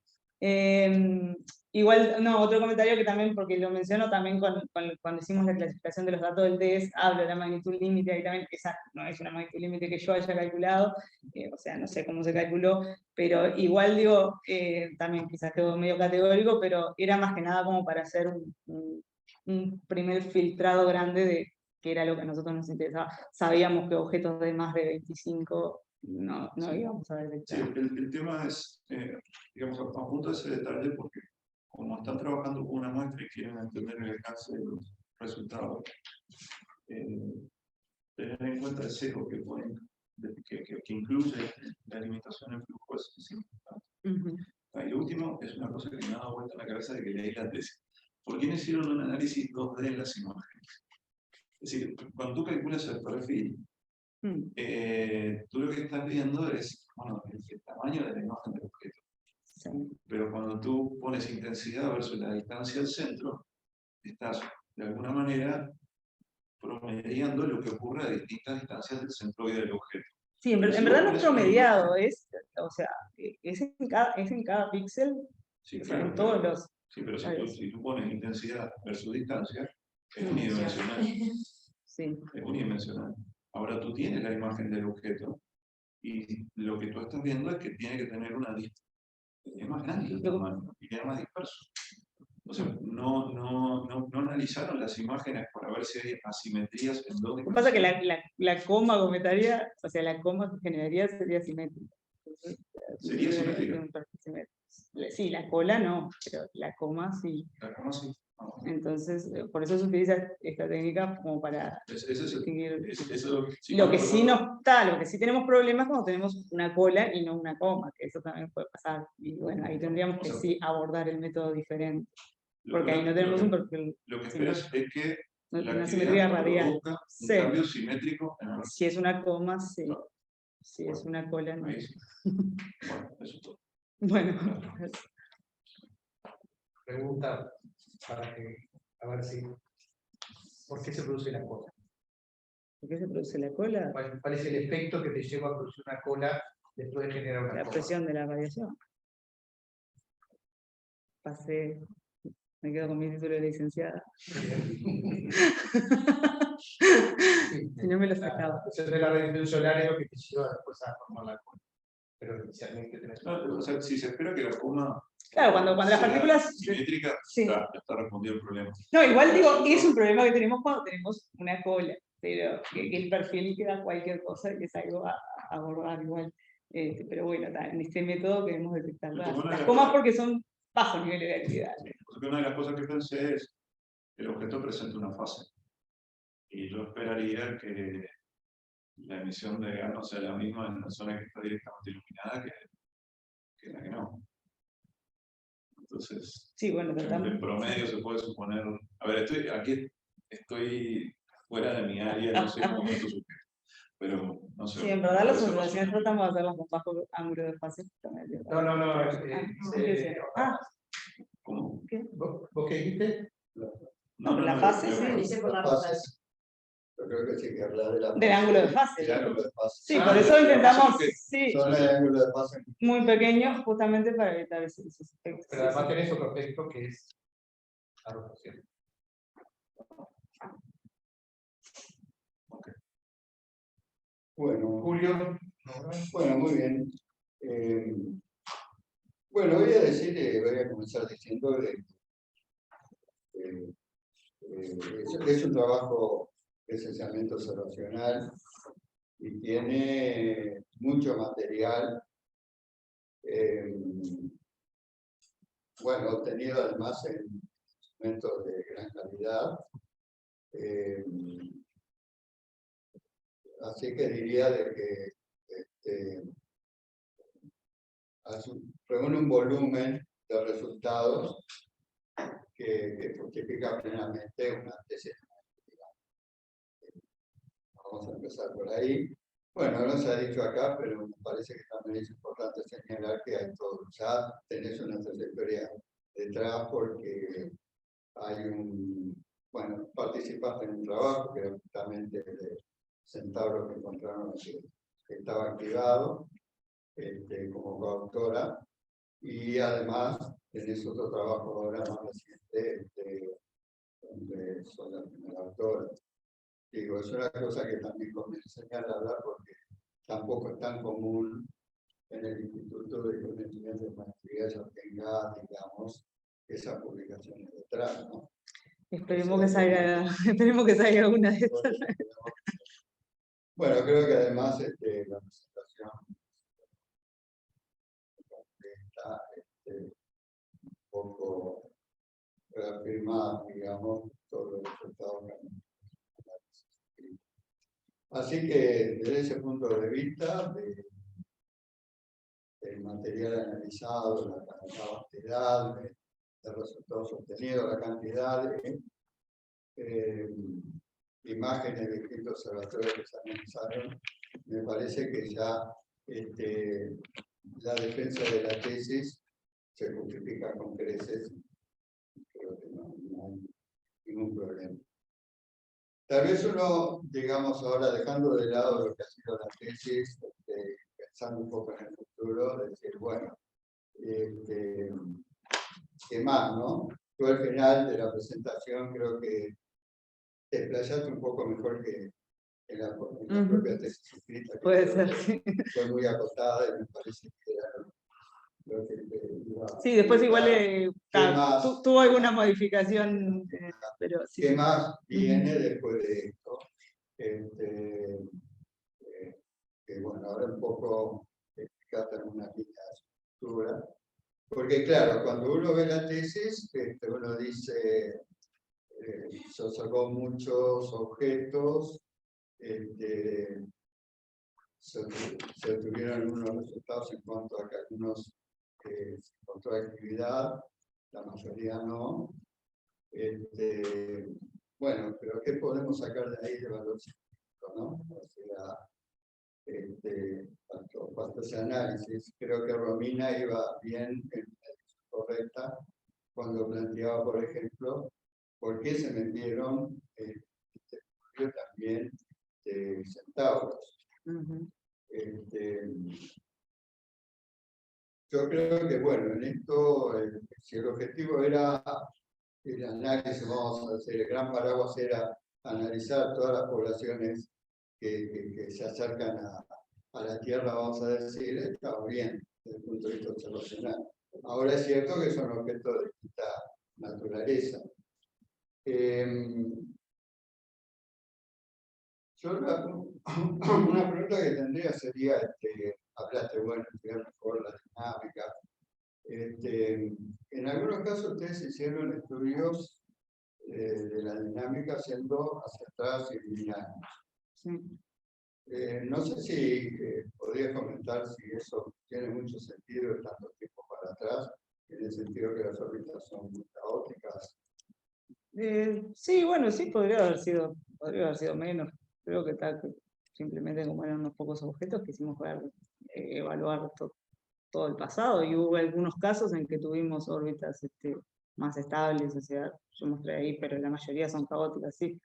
Igual, no, otro comentario que también, porque lo menciono también cuando hicimos la clasificación de los datos del DES, hablo de la magnitud límite, ahí también, esa no es una magnitud límite que yo haya calculado, o sea, no sé cómo se calculó, pero igual digo, también quizás quedó medio categórico, pero era más que nada como para hacer un primer filtrado grande de qué era lo que a nosotros nos interesaba. Sabíamos que objetos de más de 25 no íbamos a detectar. Sí, el tema es, digamos, apunto a ese detalle porque como están trabajando con una muestra y quieren entender el alcance de los resultados, tener en cuenta el sesgo que incluye la limitación en flujo es importante. Y lo último es una cosa que me ha dado vuelta en la cabeza de que leí la tesis. ¿Por qué no hicieron un análisis 2D en las imágenes? Es decir, cuando tú calculas el perfil, tú lo que estás viendo es el tamaño de la imagen del objeto. Sí. Pero cuando tú pones intensidad versus la distancia al centro, estás de alguna manera promediando lo que ocurre a distintas distancias del centroide del objeto. Sí, en verdad no es promediado, o sea, es en cada píxel, sí, claro, en todos los... Sí, pero si tú pones intensidad versus distancia, es unidimensional. Sí. Es unidimensional. Ahora tú tienes la imagen del objeto y lo que tú estás viendo es que tiene que tener una distancia. Es más grande el tamaño y queda más disperso. O sea, no analizaron las imágenes para ver si hay asimetrías en dos dimensiones. Lo que pasa es que la coma cometaria, o sea, la coma que generaría sería simétrica. ¿Sería simétrica? Sí, la cola no, pero la coma sí. La coma sí. Entonces, por eso se utiliza esta técnica como para distinguir. Lo que sí tenemos problemas cuando tenemos una cola y no una coma, que eso también puede pasar. Y bueno, ahí tendríamos que sí abordar el método diferente. Porque ahí no tenemos un perfil. Lo que esperas es que una simetría radial. Un cambio simétrico en el... Si es una coma, sí. Si es una cola, no. Bueno, eso es todo. Bueno. Pregunta para que, a ver si, ¿por qué se produce la cola? ¿Por qué se produce la cola? ¿Cuál es el efecto que te lleva a producir una cola después de generar una cola? La presión de la radiación. Me quedo con mi título de licenciada. Si no me lo sacaba. De la radiación solar es lo que te lleva después a formar la cola. Pero inicialmente tenés... o sea, si se espera que la coma... Claro, cuando las partículas... Simétrica, sí. está respondido el problema. No, igual digo, es un problema que tenemos cuando tenemos una cola, pero que el perfil queda cualquier cosa que es algo a abordar igual. Pero bueno, en este método queremos detectar las comas porque son bajo nivel de actividad. Una de las cosas que pensé es que el objeto presenta una fase. Y yo esperaría que la emisión de gas no sea la misma en la zona que está directamente iluminada que la que no. Entonces, sí, bueno, en promedio se puede suponer... A ver, estoy fuera de mi área, no sé cómo esto sucede. Pero no sé. Sí, en verdad las observaciones tratamos de hacerlas con bajo ángulo de fase. ¿Cómo? ¿Qué? ¿Vos qué dijiste? No, la fase sí. Dice por la fase. Yo creo que sí que hablar del ángulo de fase. Del ángulo de fase. Sí, por eso intentamos, son el ángulo de fase muy pequeños, justamente para evitar esos efectos. Pero además tenés otro efecto que es la rotación. Bueno, Julio. Bueno, muy bien. Bueno, voy a comenzar diciendo es un trabajo esencialmente observacional y tiene mucho material, bueno, obtenido además en instrumentos de gran calidad. Así que diría de que reúne un volumen de resultados que justifica plenamente una tesis. Vamos a empezar por ahí. Bueno, no se ha dicho acá, pero me parece que también es importante señalar que hay todo, ya tenés una trayectoria detrás porque hay bueno, participaste en un trabajo que era justamente de Centauro que encontraron que estaba activado como coautora, y además tenés otro trabajo ahora más reciente donde son la primera autora. Digo, es una cosa que también conviene señalarla porque tampoco es tan común en el Instituto de Conocimiento de Maestría ya tenga, digamos, esas publicaciones detrás, ¿no? Esperemos que salga una de estas. Bueno, creo que además la presentación está un poco reafirmada, digamos, todos los resultados que han. Así que desde ese punto de vista, del material analizado, la cantidad de resultados obtenidos, la cantidad de imágenes de distintos observatorios que se analizaron, me parece que ya la defensa de la tesis se justifica con creces. Creo que no hay ningún problema. Tal vez uno, digamos, ahora dejando de lado lo que ha sido la tesis, pensando un poco en el futuro, decir, bueno, ¿qué más, no? Tú al final de la presentación creo que te explayaste un poco mejor que en la propia tesis escrita. Puede ser, sí. Fue muy acotada y me parece que era lo que sí, después igual tuvo alguna modificación, pero sí. ¿Qué más viene después de esto? Que bueno, ahora un poco explicaste alguna línea de estructura. Porque claro, cuando uno ve la tesis, uno dice, se observó muchos objetos, se obtuvieron unos resultados en cuanto a que algunos se encontró actividad, la mayoría no. Bueno, pero ¿qué podemos sacar de ahí de valor científico, no? O sea, cuanto ese análisis, creo que Romina iba bien en la dirección correcta cuando planteaba, por ejemplo, por qué se metieron también centauros. Yo creo que, bueno, en esto, si el objetivo era el análisis, vamos a decir, el gran paraguas era analizar todas las poblaciones que se acercan a la Tierra, vamos a decir, está bien desde el punto de vista observacional. Ahora es cierto que son objetos de distinta naturaleza. Yo una pregunta que tendría sería, hablaste, bueno, estudiar mejor la dinámica. En algunos casos ustedes hicieron estudios de la dinámica siendo hacia atrás y 1000 años. Sí. No sé si podrías comentar si eso tiene mucho sentido de tanto tiempo para atrás, en el sentido que las órbitas son muy caóticas. Sí, bueno, sí, podría haber sido menos. Creo que simplemente como eran unos pocos objetos, quisimos evaluar todo el pasado, y hubo algunos casos en que tuvimos órbitas más estables, o sea, yo mostré ahí, pero la mayoría son caóticas, sí.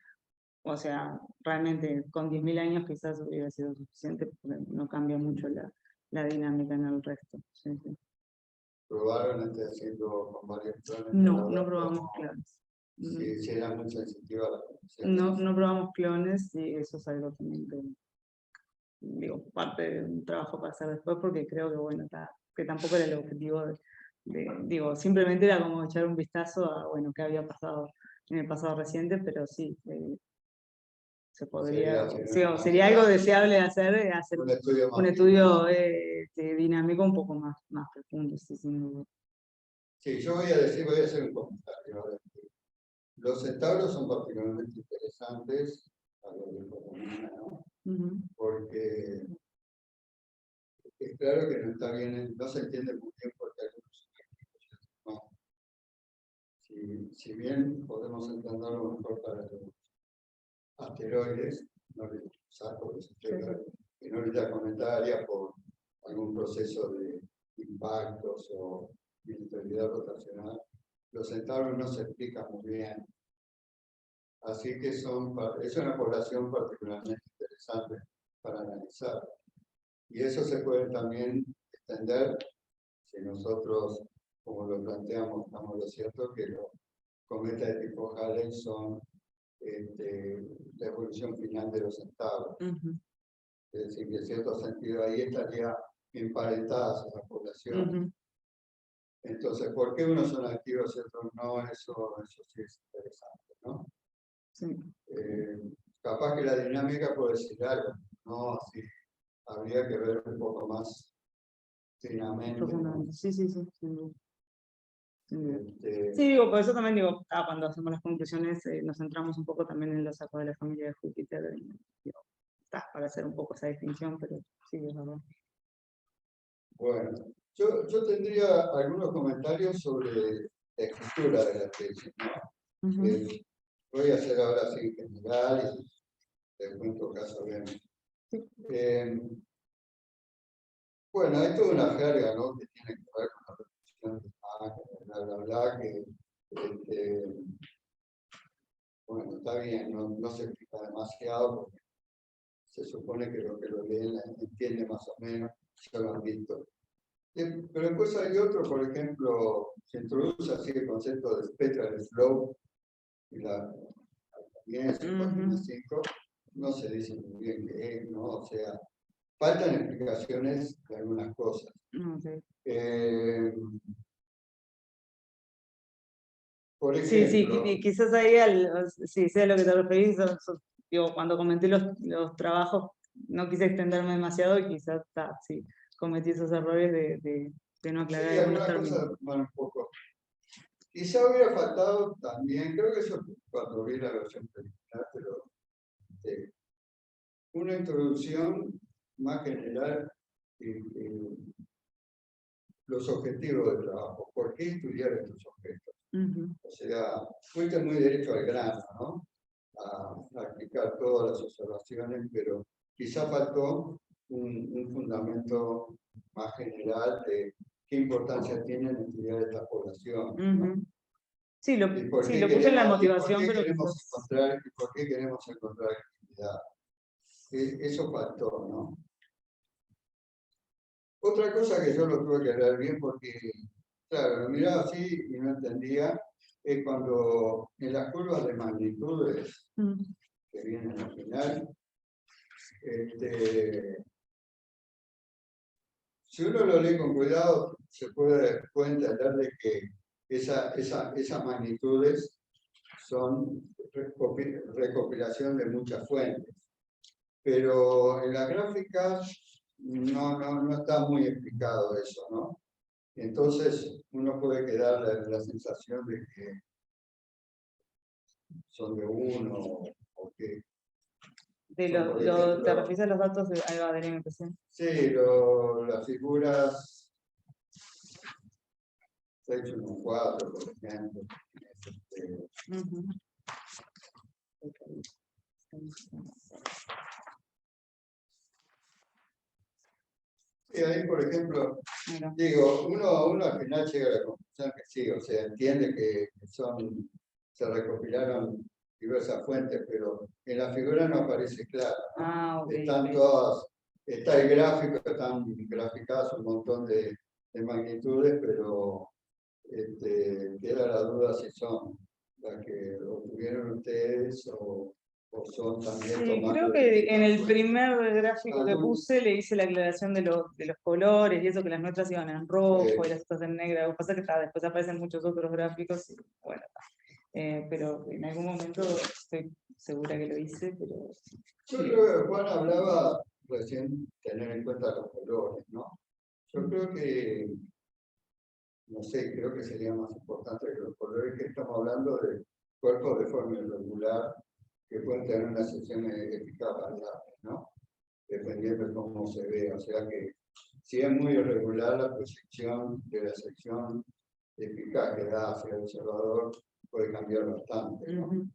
O sea, realmente con 10.000 años quizás hubiera sido suficiente, porque no cambia mucho la dinámica en el resto. Sí, sí. ¿Probaron haciendo con varios clones? No probamos clones. Si era muy sensitiva a la no probamos clones, y eso es algo también que, digo, parte de un trabajo para hacer después, porque creo que, bueno, que tampoco era el objetivo digo, simplemente era como echar un vistazo a, bueno, qué había pasado en el pasado reciente, pero sí, se podría, sería algo deseable hacer un estudio dinámico un poco más profundo, sí, sin duda. Sí, yo voy a hacer un comentario. Ahora. Los centauros son particularmente interesantes a lo de economía, ¿no? Porque es claro que no está bien, no se entiende muy bien por qué algunos no. Si bien podemos entenderlo mejor para los asteroides, no les saco en órbita planetaria por algún proceso de impactos o inestabilidad rotacional, los centauros no se explican muy bien. Así que es una población particularmente interesante para analizar. Y eso se puede también extender si nosotros, como lo planteamos, estamos de cierto que los cometas de tipo Halley son la evolución final de los centauros. Es decir, que en cierto sentido ahí estaría emparentadas a la población. Entonces, ¿por qué unos son activos y otros no? Eso sí es interesante, ¿no? Sí. Capaz que la dinámica puede decir algo, ¿no? Sí, habría que ver un poco más finamente. ¿No? Sí. Sí, digo, por eso también digo, cuando hacemos las conclusiones nos centramos un poco también en los sacos de la familia de Júpiter, digo, para hacer un poco esa distinción, pero sí, es verdad. Bueno, yo tendría algunos comentarios sobre la estructura de la tesis, ¿no? Voy a hacer ahora así en general y te cuento caso bien. Bueno, hay toda una jerga, ¿no? Que tiene que ver con la repetición de imágenes, bla, que bueno, está bien, no se explica demasiado porque se supone que los que lo leen entienden más o menos, ya lo han visto. Pero después hay otro, por ejemplo, se introduce así el concepto de spectral flow, y también es en página 5, no se dice muy bien qué es, ¿no? O sea, faltan explicaciones de algunas cosas. Por ejemplo, sí, quizás ahí, sí, sé a lo que te referís, digo, cuando comenté los trabajos, no quise extenderme demasiado y quizás sí, cometí esos errores de no aclarar algunos términos. Bueno, un poco. Quizá hubiera faltado también, creo que eso cuando vi la versión preliminar, pero una introducción más general los objetivos del trabajo. ¿Por qué estudiar estos objetos? O sea, fuiste muy derecho al grano, ¿no? A explicar todas las observaciones, pero quizá faltó un fundamento más general de qué importancia tiene en estudiar esta población, ¿no? Sí, lo puse en la motivación, pero ¿por qué queremos encontrar actividad? Eso faltó, ¿no? Otra cosa que yo lo tuve que leer bien porque, claro, lo miraba así y no entendía, es cuando en las curvas de magnitudes que vienen al final, si uno lo lee con cuidado, se puede entender de que esas magnitudes son recopilación de muchas fuentes. Pero en las gráficas no está muy explicado eso, ¿no? Entonces uno puede quedar la sensación de que son de uno o que... ¿Te refieres a los datos del MPC? Sí, las figuras 614, por ejemplo. Sí, ahí, por ejemplo, digo, uno al final llega a la conclusión que sí, o sea, entiende que se recopilaron diversas fuentes, pero en la figura no aparece claro, ¿no? Están todas, está el gráfico, están graficadas un montón de magnitudes, pero queda la duda si son las que obtuvieron ustedes o son también tomadas. Creo que en el primer gráfico que puse le hice la aclaración de los colores y eso, que las nuestras iban en rojo y las otras en negro. Lo que pasa es que después aparecen muchos otros gráficos y bueno, pero en algún momento estoy segura que lo hice, pero... Yo creo que Juan hablaba recién tener en cuenta los colores, ¿no? Yo creo que, no sé, creo que sería más importante que los colores, que estamos hablando de cuerpos de forma irregular que pueden tener una sección eficaz variable, ¿no? Dependiendo de cómo se ve, o sea que si es muy irregular la proyección de la sección eficaz que da hacia el observador puede cambiar bastante, ¿no?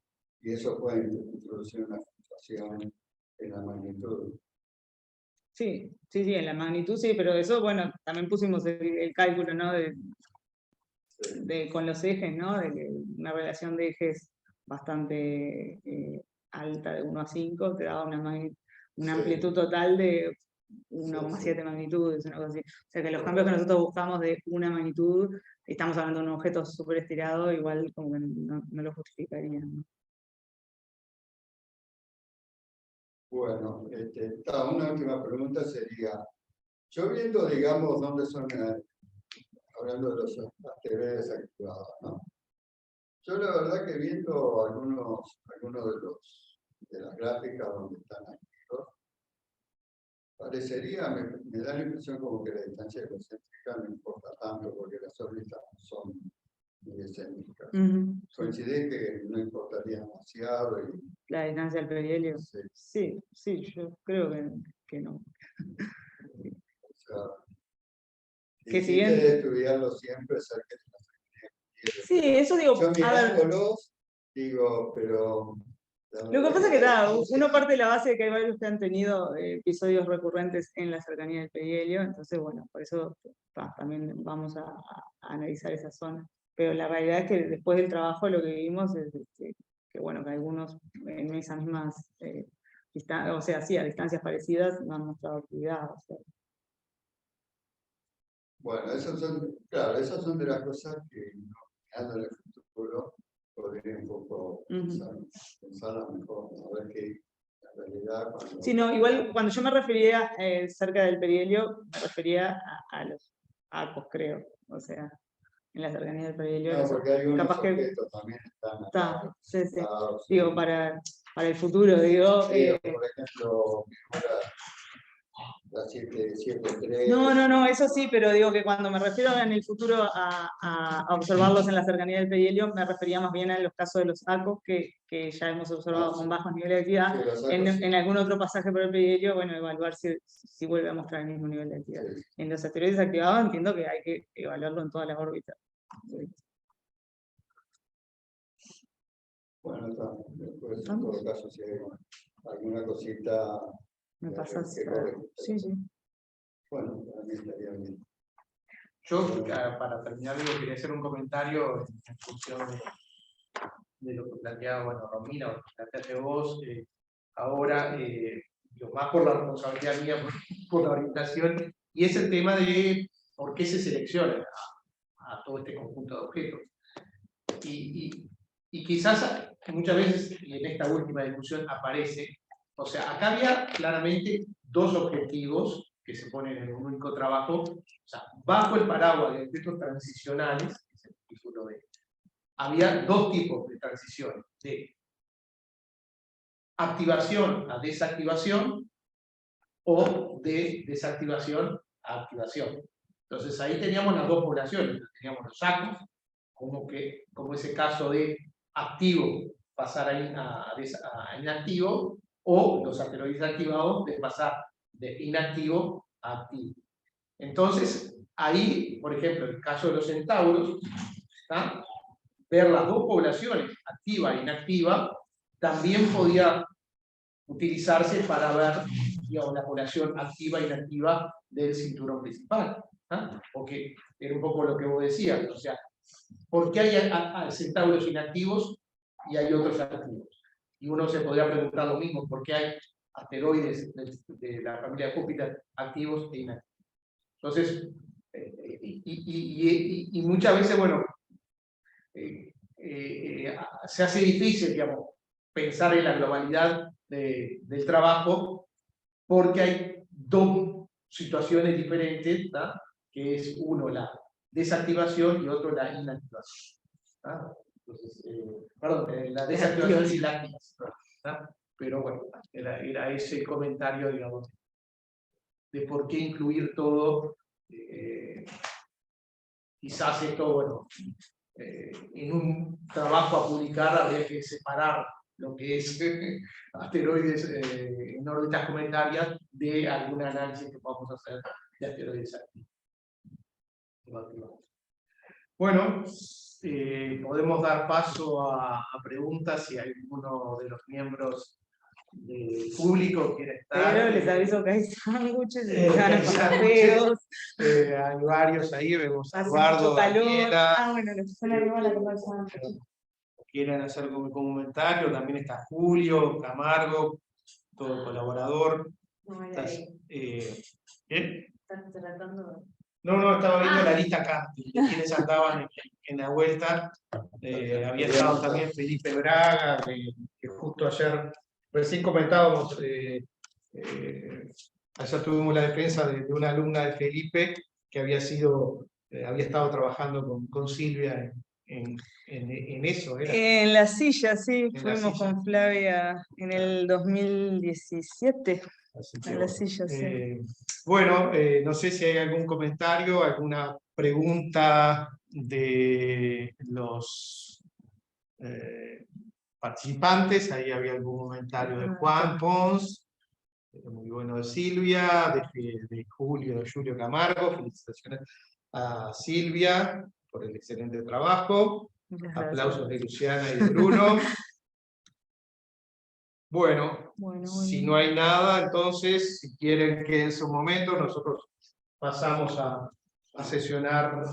Y eso puede introducir una fluctuación en la magnitud. Sí, en la magnitud sí, pero eso, bueno, también pusimos el cálculo, ¿no? Con los ejes, ¿no? De que una relación de ejes bastante alta, de 1 a 5, te daba una amplitud total de 1,7 magnitudes, una cosa así. O sea que los cambios que nosotros buscamos de una magnitud, estamos hablando de un objeto súper estirado, igual como que no lo justificarían, ¿no? Bueno, una última pregunta sería, yo viendo, digamos, dónde son, hablando de los asteroides activados, ¿no? Yo la verdad que viendo algunos de las gráficas donde están activos, parecería, me da la impresión como que la distancia concéntrica no importa tanto porque las órbitas son muy excéntricas. Coincide que no importaría demasiado. La distancia del perihelio. Sí, yo creo que no. O sea, que si bien estudiarlo siempre cerca de la frecuencia. Sí, eso digo. Yo mirándolos, digo, pero. Lo que pasa es que uno parte de la base de que hay varios que han tenido episodios recurrentes en la cercanía del perihelio, entonces, bueno, por eso también vamos a analizar esa zona. Pero la realidad es que después del trabajo lo que vimos es que bueno, que algunos en esas mismas distancias, o sea, sí, a distancias parecidas no han mostrado actividad. O sea. Bueno, esas son de las cosas que, mirando en el futuro, podría un poco pensarla mejor, a ver qué la realidad. Sí, no, igual cuando yo me refería cerca del perihelio, me refería a los arcos, creo. O sea, en la cercanía del perihelio. No, porque hay unos capaz objetos que también están. Sí. Digo, para el futuro, digo. Sí, por ejemplo, la 773. No, eso sí, pero digo que cuando me refiero en el futuro a observarlos en la cercanía del perihelio, me refería más bien a los casos de los ACOs que ya hemos observado con bajos niveles de actividad. Sí, en algún otro pasaje por el perihelio, bueno, evaluar si vuelve a mostrar el mismo nivel de actividad. Sí. En los asteroides activados entiendo que hay que evaluarlo en todas las órbitas. Sí. Bueno, después en todo caso, si hay alguna cosita. Me pasas. Sí. Bueno, para mí estaría bien. Yo, para terminar, quería hacer un comentario en función de lo que planteaba Romina, o lo que planteaste vos. Ahora, más por la responsabilidad mía, por la orientación, y es el tema de por qué se selecciona a todo este conjunto de objetos. Y quizás muchas veces, y en esta última discusión aparece, o sea, acá había claramente dos objetivos que se ponen en un único trabajo, o sea, bajo el paraguas de objetos transicionales, que es el título de, había dos tipos de transiciones, de activación a desactivación o de desactivación a activación. Entonces ahí teníamos las dos poblaciones, teníamos los sacos, como ese caso de activo pasar a inactivo, o los asteroides activados de pasar de inactivo a activo. Entonces, ahí, por ejemplo, en el caso de los centauros, ¿está? Ver las dos poblaciones, activa e inactiva, también podía utilizarse para ver, digamos, la población activa e inactiva del cinturón principal. ¿Ah? Porque era un poco lo que vos decías, o sea, ¿por qué hay centauros inactivos y hay otros activos? Y uno se podría preguntar lo mismo, ¿por qué hay asteroides de la familia de Júpiter activos e inactivos? Entonces, y muchas veces, bueno, se hace difícil, digamos, pensar en la globalidad del trabajo, porque hay dos situaciones diferentes, ¿tá? Que es uno la desactivación y otro la inactivación. ¿Tá? Entonces, perdón, la desactivación y la activación, ¿verdad? Pero bueno, era ese comentario, digamos, de por qué incluir todo. Quizás esto, bueno, en un trabajo a publicar habría que separar lo que es asteroides en órbitas cometarias de algún análisis que podamos hacer de asteroides activos. Bueno, podemos dar paso a preguntas si alguno de los miembros del público quiere estar. Pero les aviso que hay sándwiches, hay varios ahí, vemos a hace Eduardo, mucho calor. Daniela, Bueno, los que están arriba la conversación. quieren hacer algún comentario, también está Julio, Camargo, todo colaborador. ¿Qué? Están tratando. No, estaba viendo la lista acá, de quienes andaban en la vuelta. Había estado también Felipe Braga, que justo ayer, recién comentábamos, ayer tuvimos la defensa de una alumna de Felipe, que había estado trabajando con Silvia en eso. ¿Era? En la silla, sí, ¿En fuimos la silla? con Flavia en el 2017. Así que, En la silla, sí. Bueno, no sé si hay algún comentario, alguna pregunta de los participantes. Ahí había algún comentario de Juan Pons, muy bueno de Silvia, de Julio, de Julio Camargo. Felicitaciones a Silvia por el excelente trabajo. Aplausos de Luciana y de Bruno. Bueno, si no hay nada, entonces, si quieren que en su momento nosotros pasamos a sesionar.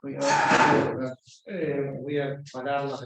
Voy a parar la